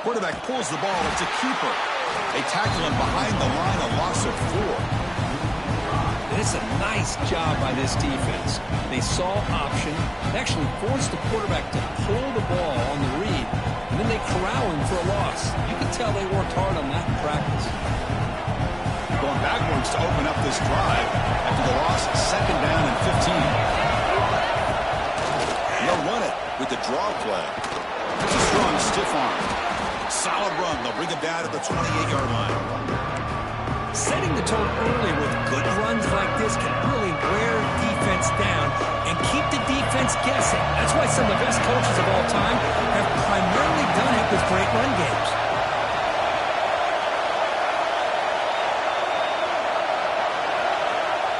Quarterback pulls the ball. It's a keeper. They tackle him behind the line, a loss of 4. It's a nice job by this defense. They saw option, actually forced the quarterback to pull the ball on the read, and then they corral him for a loss. You can tell they worked hard on that in practice. Going backwards to open up this drive after the loss, 2nd down and 15. They'll run it with the draw play. It's a strong stiff arm. Solid run. They'll bring it down to the 28-yard line. Setting the tone early with good runs like this can really wear defense down and keep the defense guessing. That's why some of the best coaches of all time have primarily done it with great run games.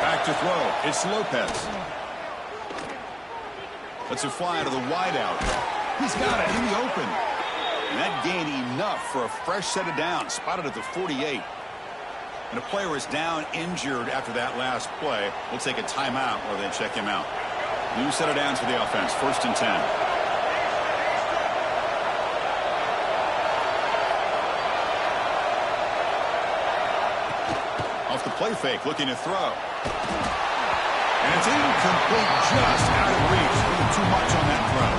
Back to throw. It's Lopez. Lets it fly to the wideout. He's got it in the open. And that gained enough for a fresh set of downs. Spotted at the 48. And a player is down injured after that last play. We'll take a timeout or then check him out. New set of downs for the offense. 1st and 10. Off the play fake, looking to throw. And it's incomplete, just out of reach. A little too much on that throw.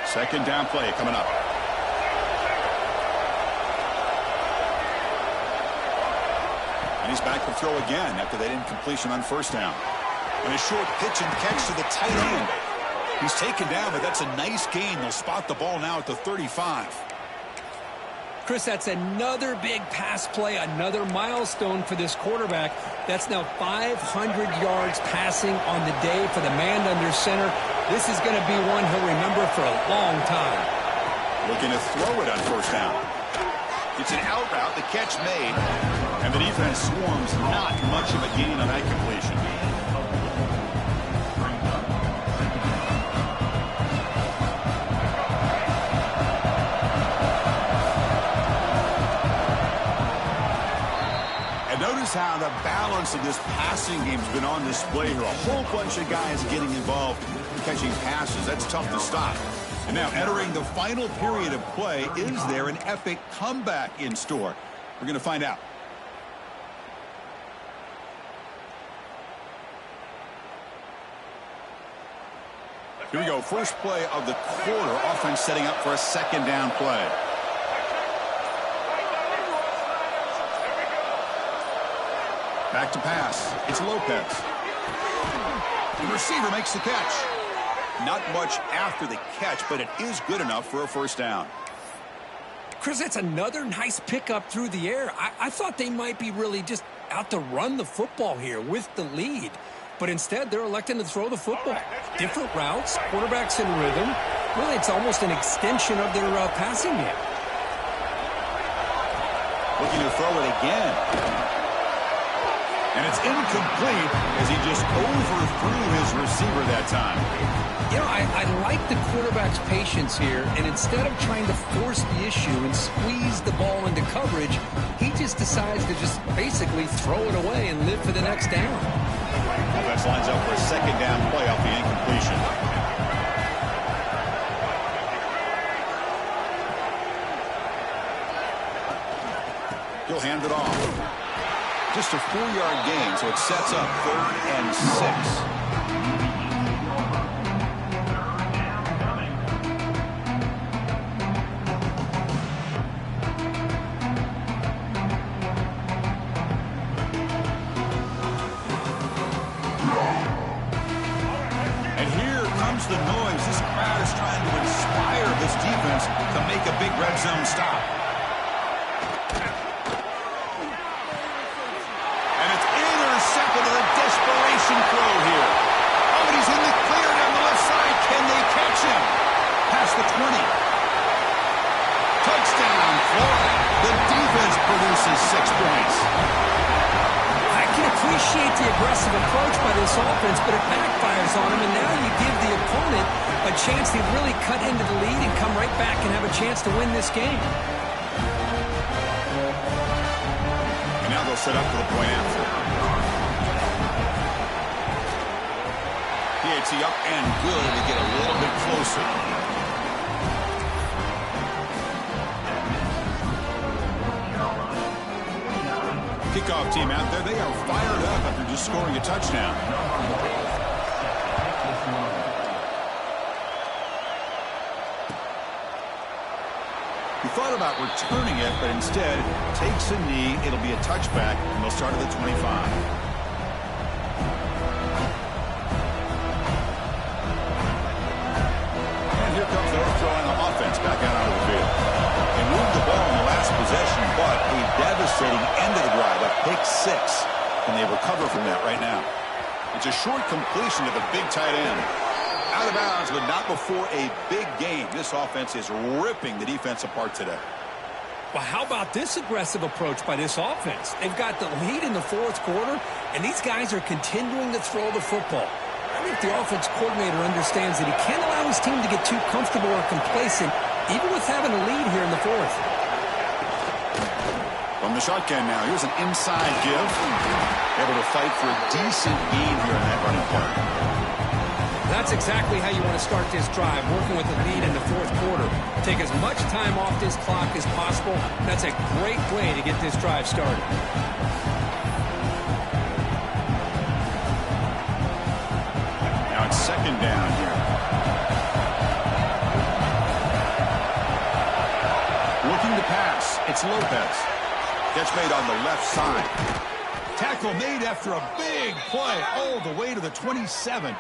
Second down play coming up. And he's back to throw again after that incompletion on 1st down. And a short pitch and catch to the tight end. He's taken down, but that's a nice gain. They'll spot the ball now at the 35. Chris, that's another big pass play, another milestone for this quarterback. That's now 500 yards passing on the day for the man under center. This is going to be one he'll remember for a long time. Looking to throw it on 1st down. It's an out route, the catch made, and the defense swarms. Not much of a gain on that completion. Notice how the balance of this passing game has been on display here. A whole bunch of guys getting involved in catching passes. That's tough to stop. And now entering the final period of play, is there an epic comeback in store? We're going to find out. Here we go. First play of the quarter. Offense setting up for a 2nd down play. Back to pass. It's Lopez. The receiver makes the catch. Not much after the catch, but it is good enough for a 1st down. Chris, that's another nice pickup through the air. I thought they might be really just out to run the football here with the lead. But instead, they're electing to throw the football. Different routes, quarterbacks in rhythm. Really, it's almost an extension of their passing game. Looking to throw it again. And it's incomplete as he just overthrew his receiver that time. You know, I like the quarterback's patience here, and instead of trying to force the issue and squeeze the ball into coverage, he just decides to just basically throw it away and live for the next down. Offense lines up for a 2nd down play off the incompletion. He'll hand it off. Just a 4-yard gain, so it sets up 3rd and 6. And here comes the noise. This crowd is trying to inspire this defense to make a big red zone stop. Desperation throw here. Oh, and he's in the clear down the left side. Can they catch him? Past the 20. Touchdown, Florida. The defense produces 6 points. I can appreciate the aggressive approach by this offense, but it backfires on him, and now you give the opponent a chance to really cut into the lead and come right back and have a chance to win this game. And now they'll set up for the point after. PAT up and good to get a little bit closer. Kickoff team out there. They are fired up after just scoring a touchdown. He thought about returning it, but instead takes a knee. It'll be a touchback, and they'll start at the 25. And here comes their throwing offense back out onto the field. They moved the ball in the last possession, but a devastating end of the drive, a pick six, and they recover from that right now. It's a short completion to the big tight end. Out of bounds, but not before a big game. This offense is ripping the defense apart today. Well, how about this aggressive approach by this offense? They've got the lead in the fourth quarter, and these guys are continuing to throw the football. I think the offense coordinator understands that he can't allow his team to get too comfortable or complacent, even with having a lead here in the fourth. From the shotgun now, here's an inside give. Able to fight for a decent gain here in that running play. That's exactly how you want to start this drive, working with the lead in the fourth quarter. Take as much time off this clock as possible. That's a great way to get this drive started. Now it's second down here. Looking to pass. It's Lopez. Catch made on the left side. Tackle made after a big play all the way to the 27.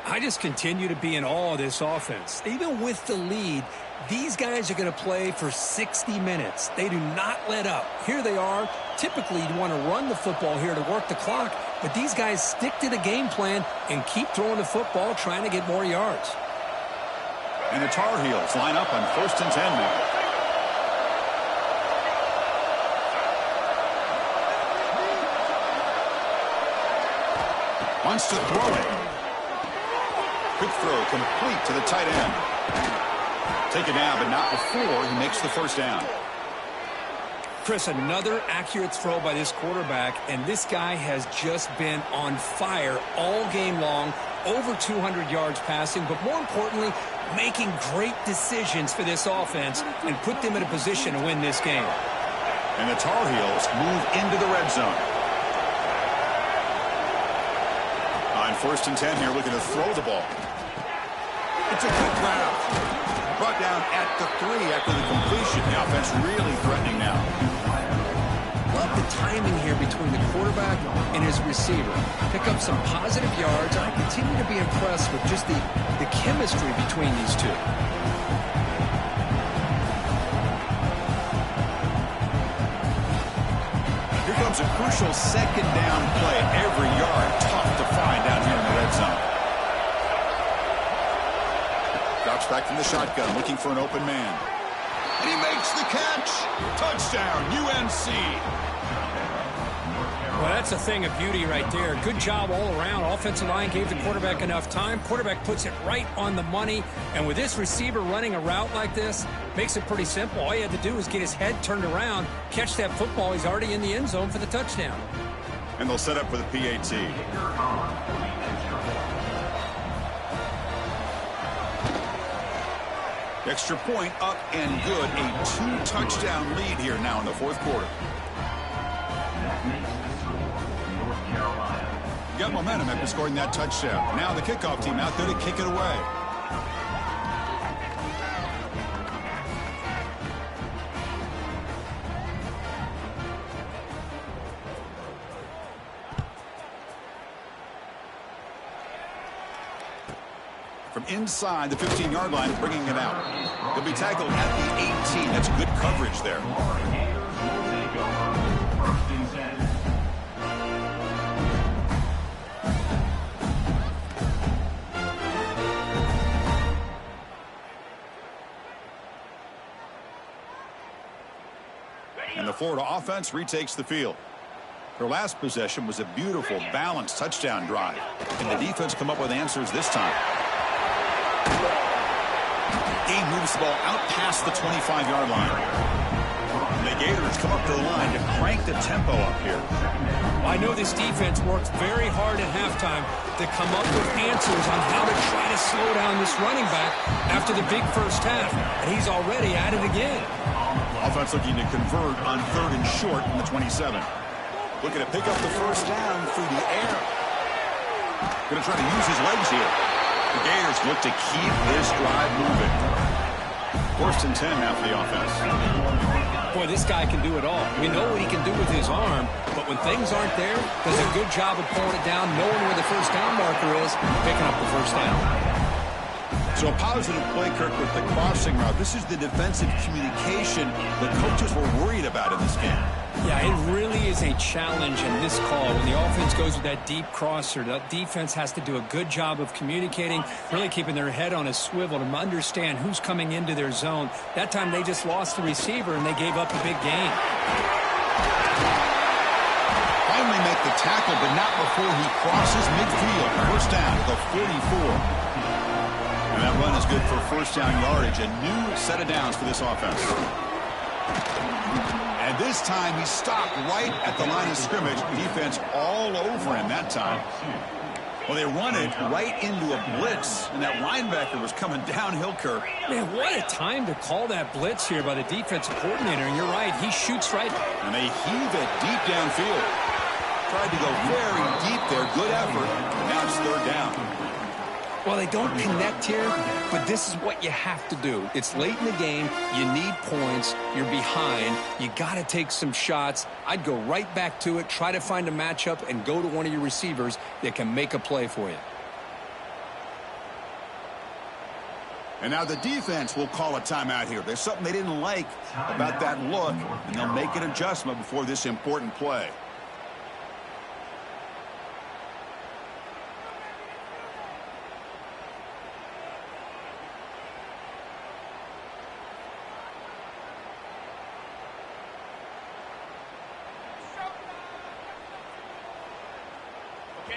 I just continue to be in awe of this offense. Even with the lead, these guys are going to play for 60 minutes. They do not let up. Here they are. Typically, you want to run the football here to work the clock, but these guys stick to the game plan and keep throwing the football, trying to get more yards. And the Tar Heels line up on 1st and 10 now. Wants to throw it. Quick throw complete to the tight end. Take it down, but not before he makes the first down. Chris, another accurate throw by this quarterback, and this guy has just been on fire all game long, over 200 yards passing, but more importantly, making great decisions for this offense and put them in a position to win this game. And the Tar Heels move into the red zone. On 1st and 10 here, looking to throw the ball. It's a good grab. Brought down at the 3 after the completion. The offense really threatening now. Love the timing here between the quarterback and his receiver. Pick up some positive yards. I continue to be impressed with just the chemistry between these two. Here comes a crucial second down play. Every yard tough to find down here in the red zone. Drops back from the shotgun, looking for an open man. And he makes the catch. Touchdown, UNC. Well, that's a thing of beauty right there. Good job all around. Offensive line gave the quarterback enough time. Quarterback puts it right on the money. And with this receiver running a route like this, makes it pretty simple. All he had to do was get his head turned around, catch that football. He's already in the end zone for the touchdown. And they'll set up for the PAT. Extra point up and good. A 2-touchdown lead here now in the fourth quarter. Got momentum after scoring that touchdown. Now the kickoff team out there to kick it away. From inside the 15-yard line, bringing it out. He'll be tackled at the 18. That's good coverage there. And the Florida offense retakes the field. Their last possession was a beautiful, balanced touchdown drive. Can the defense come up with answers this time? Game moves the ball out past the 25-yard line. The Gators come up to the line to crank the tempo up here. I know this defense worked very hard at halftime to come up with answers on how to try to slow down this running back after the big first half, and he's already at it again. Offense looking to convert on 3rd and short in the 27. Looking to pick up the first down through the air. Going to try to use his legs here. The Gators look to keep this drive moving. 1st and 10 now for the offense. Boy, this guy can do it all. We know what he can do with his arm, but when things aren't there, does a good job of pulling it down, knowing where the first down marker is, picking up the first down. So a positive play, Kirk, with the crossing route. This is the defensive communication the coaches were worried about in this game. Yeah, it really is a challenge in this call. When the offense goes with that deep crosser, the defense has to do a good job of communicating, really keeping their head on a swivel to understand who's coming into their zone. That time they just lost the receiver and they gave up a big gain. Finally make the tackle, but not before he crosses midfield. First down to the 44. And that run is good for first down yardage. A new set of downs for this offense. And this time he stopped right at the line of scrimmage. Defense all over him that time. Well, they run it right into a blitz, and that linebacker was coming downhill, Kirk. Man, what a time to call that blitz here by the defensive coordinator. And you're right, he shoots right. And they heave it deep downfield. Tried to go very deep there. Good effort. And now it's 3rd down. Well, they don't connect here, but this is what you have to do. It's late in the game. You need points. You're behind. You got to take some shots. I'd go right back to it, try to find a matchup, and go to one of your receivers that can make a play for you. And now the defense will call a timeout here. There's something they didn't like about that look, and they'll make an adjustment before this important play.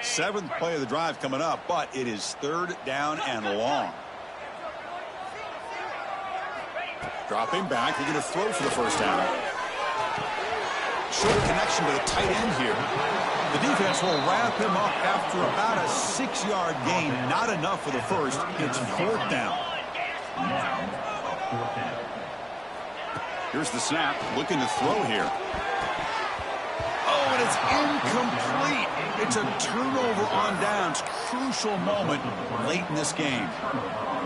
Seventh play of the drive coming up, but it is 3rd down and long. Dropping back, they're going to throw for the first down. Short connection to the tight end here. The defense will wrap him up after about a 6-yard gain. Not enough for the first. It's 4th down. Here's the snap, looking to throw here. Oh, and it's incomplete. It's a turnover on downs. Crucial moment late in this game.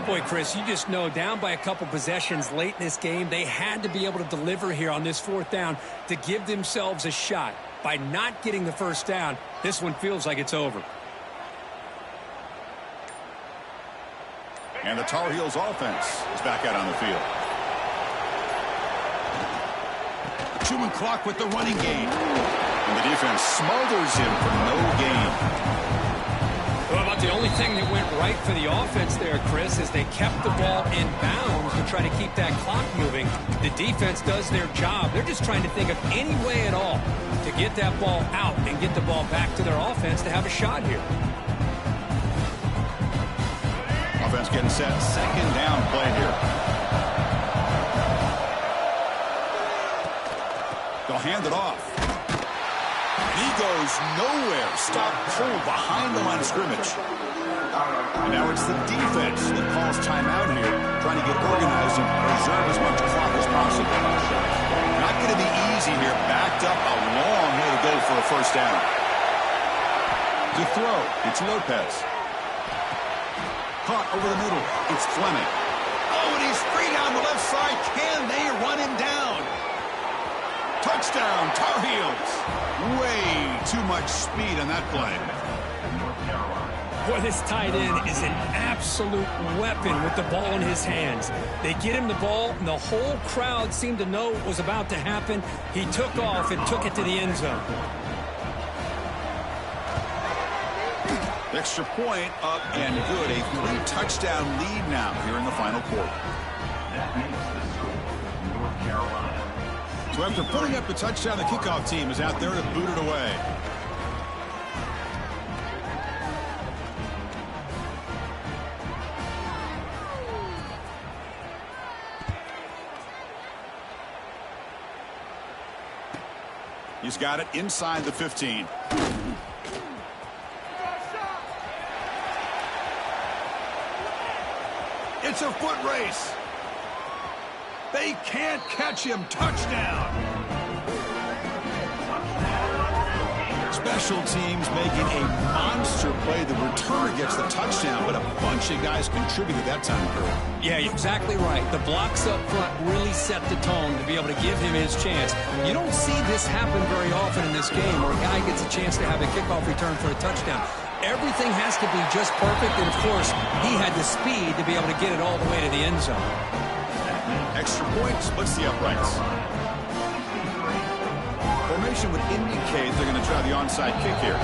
Boy, Chris, you just know down by a couple possessions late in this game, they had to be able to deliver here on this 4th down to give themselves a shot. By not getting the first down, this one feels like it's over. And the Tar Heels offense is back out on the field. Chewing clock with the running game. And the defense smothers him for no gain. Well, about the only thing that went right for the offense there, Chris, is they kept the ball in bounds to try to keep that clock moving. The defense does their job. They're just trying to think of any way at all to get that ball out and get the ball back to their offense to have a shot here. Offense getting set. 2nd down play here. They'll hand it off. He goes nowhere. Stop pull behind the line of scrimmage. And now it's the defense that calls timeout here, trying to get organized and preserve as much clock as possible. Not going to be easy here. Backed up a long way to go for a first down. To throw, it's Lopez. Caught over the middle. It's Fleming. Oh, and he's free down the left side. Can they run him down? Touchdown, Tar Heels. Way too much speed on that play. Boy, this tight end is an absolute weapon with the ball in his hands. They get him the ball, and the whole crowd seemed to know what was about to happen. He took off and took it to the end zone. Extra point up and good. A 3-touchdown lead now here in the final quarter. That makes the score North Carolina So after putting up the touchdown, the kickoff team is out there to boot it away. He's got it inside the 15. It's a foot race. They can't catch him. Touchdown. Special teams making a monster play. The returner gets the touchdown, but a bunch of guys contributed that time, Kurt. Yeah, exactly right. The blocks up front really set the tone to be able to give him his chance. You don't see this happen very often in this game where a guy gets a chance to have a kickoff return for a touchdown. Everything has to be just perfect, and of course, he had the speed to be able to get it all the way to the end zone. Extra point splits the uprights. Formation would indicate they're going to try the onside kick here.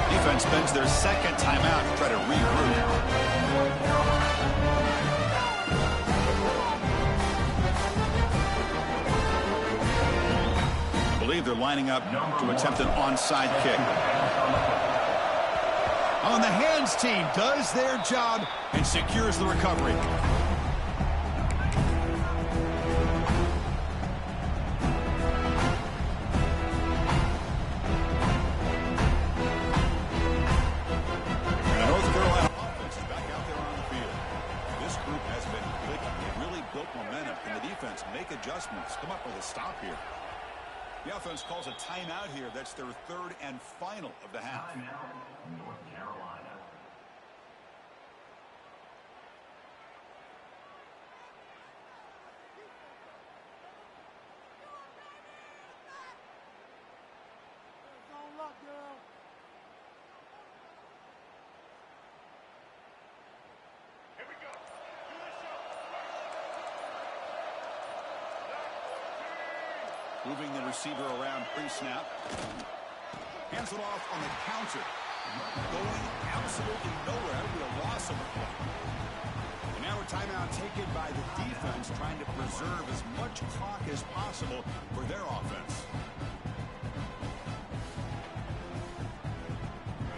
Defense spends their second timeout to try to regroup. I believe they're lining up to attempt an onside kick. On the hands team does their job and secures the recovery. Adjustments. Come up with a stop here. The offense calls a timeout here. That's their third and final of the half. Timeout, North Carolina. Moving the receiver around pre-snap. Hands it off on the counter. Going absolutely nowhere. That would be a loss of the play. And now a timeout taken by the defense, trying to preserve as much clock as possible for their offense.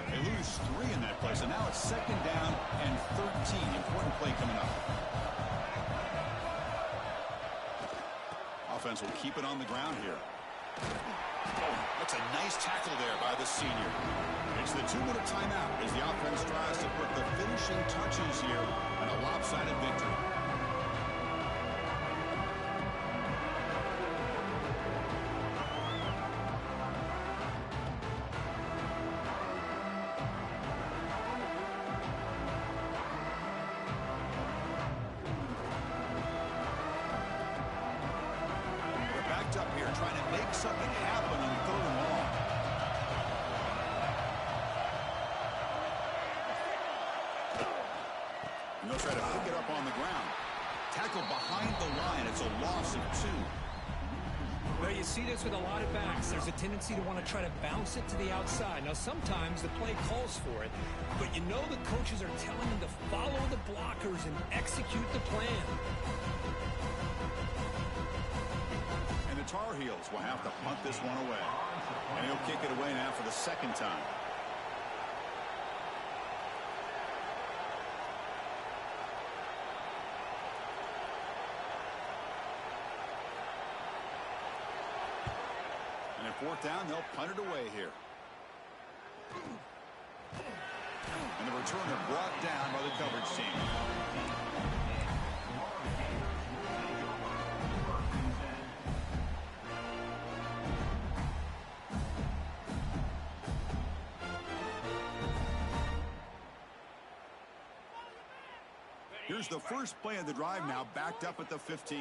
They lose 3 in that play, so now it's second down and 13. Important play coming up. Offense will keep it on the ground here. Oh, that's a nice tackle there by the senior. It's the 2-minute timeout as the offense tries to put the finishing touches here on a lopsided victory. Up here trying to make something happen on 3rd and long. And they'll try to pick it up on the ground. Tackle behind the line. It's a loss of 2. Well, you see this with a lot of backs. There's a tendency to want to try to bounce it to the outside. Now, sometimes the play calls for it, but you know the coaches are telling them to follow the blockers and execute the plan. Tar Heels will have to punt this one away. And he'll kick it away now for the second time. And at 4th down, they'll punt it away here. And the returner brought down by the coverage team. Here's the first play of the drive now, backed up at the 15.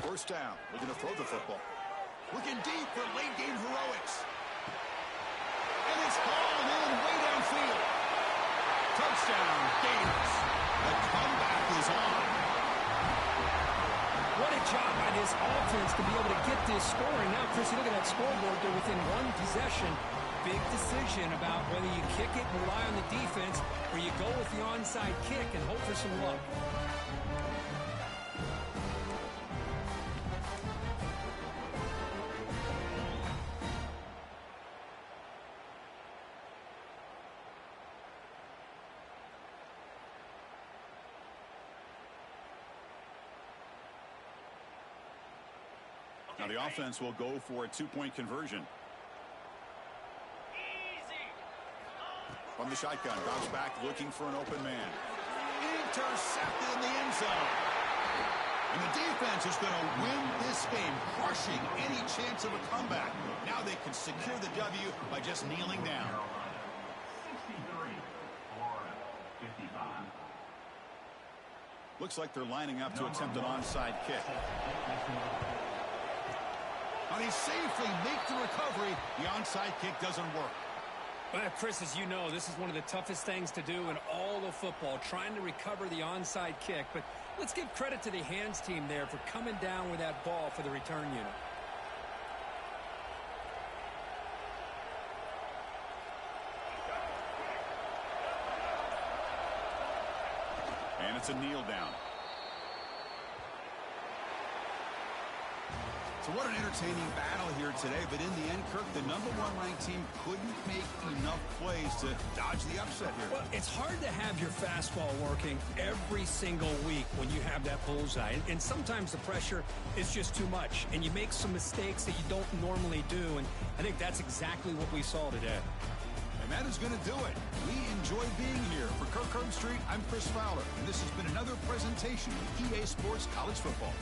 First down, we're going to throw the football. Looking deep for late game heroics. And it's hauled in way downfield. Touchdown, Gators. The comeback is on. What a job by this offense to be able to get this scoring. Now, Chris, you look at that scoreboard, they're within 1 possession. big decision about whether you kick it and rely on the defense or you go with the onside kick and hope for some luck. Now the offense will go for a two-point conversion. From the shotgun, bounce back looking for an open man. Intercepted in the end zone. And the defense is going to win this game, crushing any chance of a comeback. Now they can secure the W by just kneeling down. 63, Florida, 55. Looks like they're lining up to attempt an onside kick. And he safely makes the recovery. The onside kick doesn't work. Well, Chris, as you know, this is one of the toughest things to do in all of football, trying to recover the onside kick. But let's give credit to the hands team there for coming down with that ball for the return unit. And it's a kneel down. So what an entertaining battle here today, but in the end, Kirk, the #1 ranked team couldn't make enough plays to dodge the upset here. Well, it's hard to have your fastball working every single week when you have that bullseye. And sometimes the pressure is just too much, and you make some mistakes that you don't normally do, and I think that's exactly what we saw today. And that is going to do it. We enjoy being here. For Kirk Herbstreit, I'm Chris Fowler, and this has been another presentation of EA Sports College Football.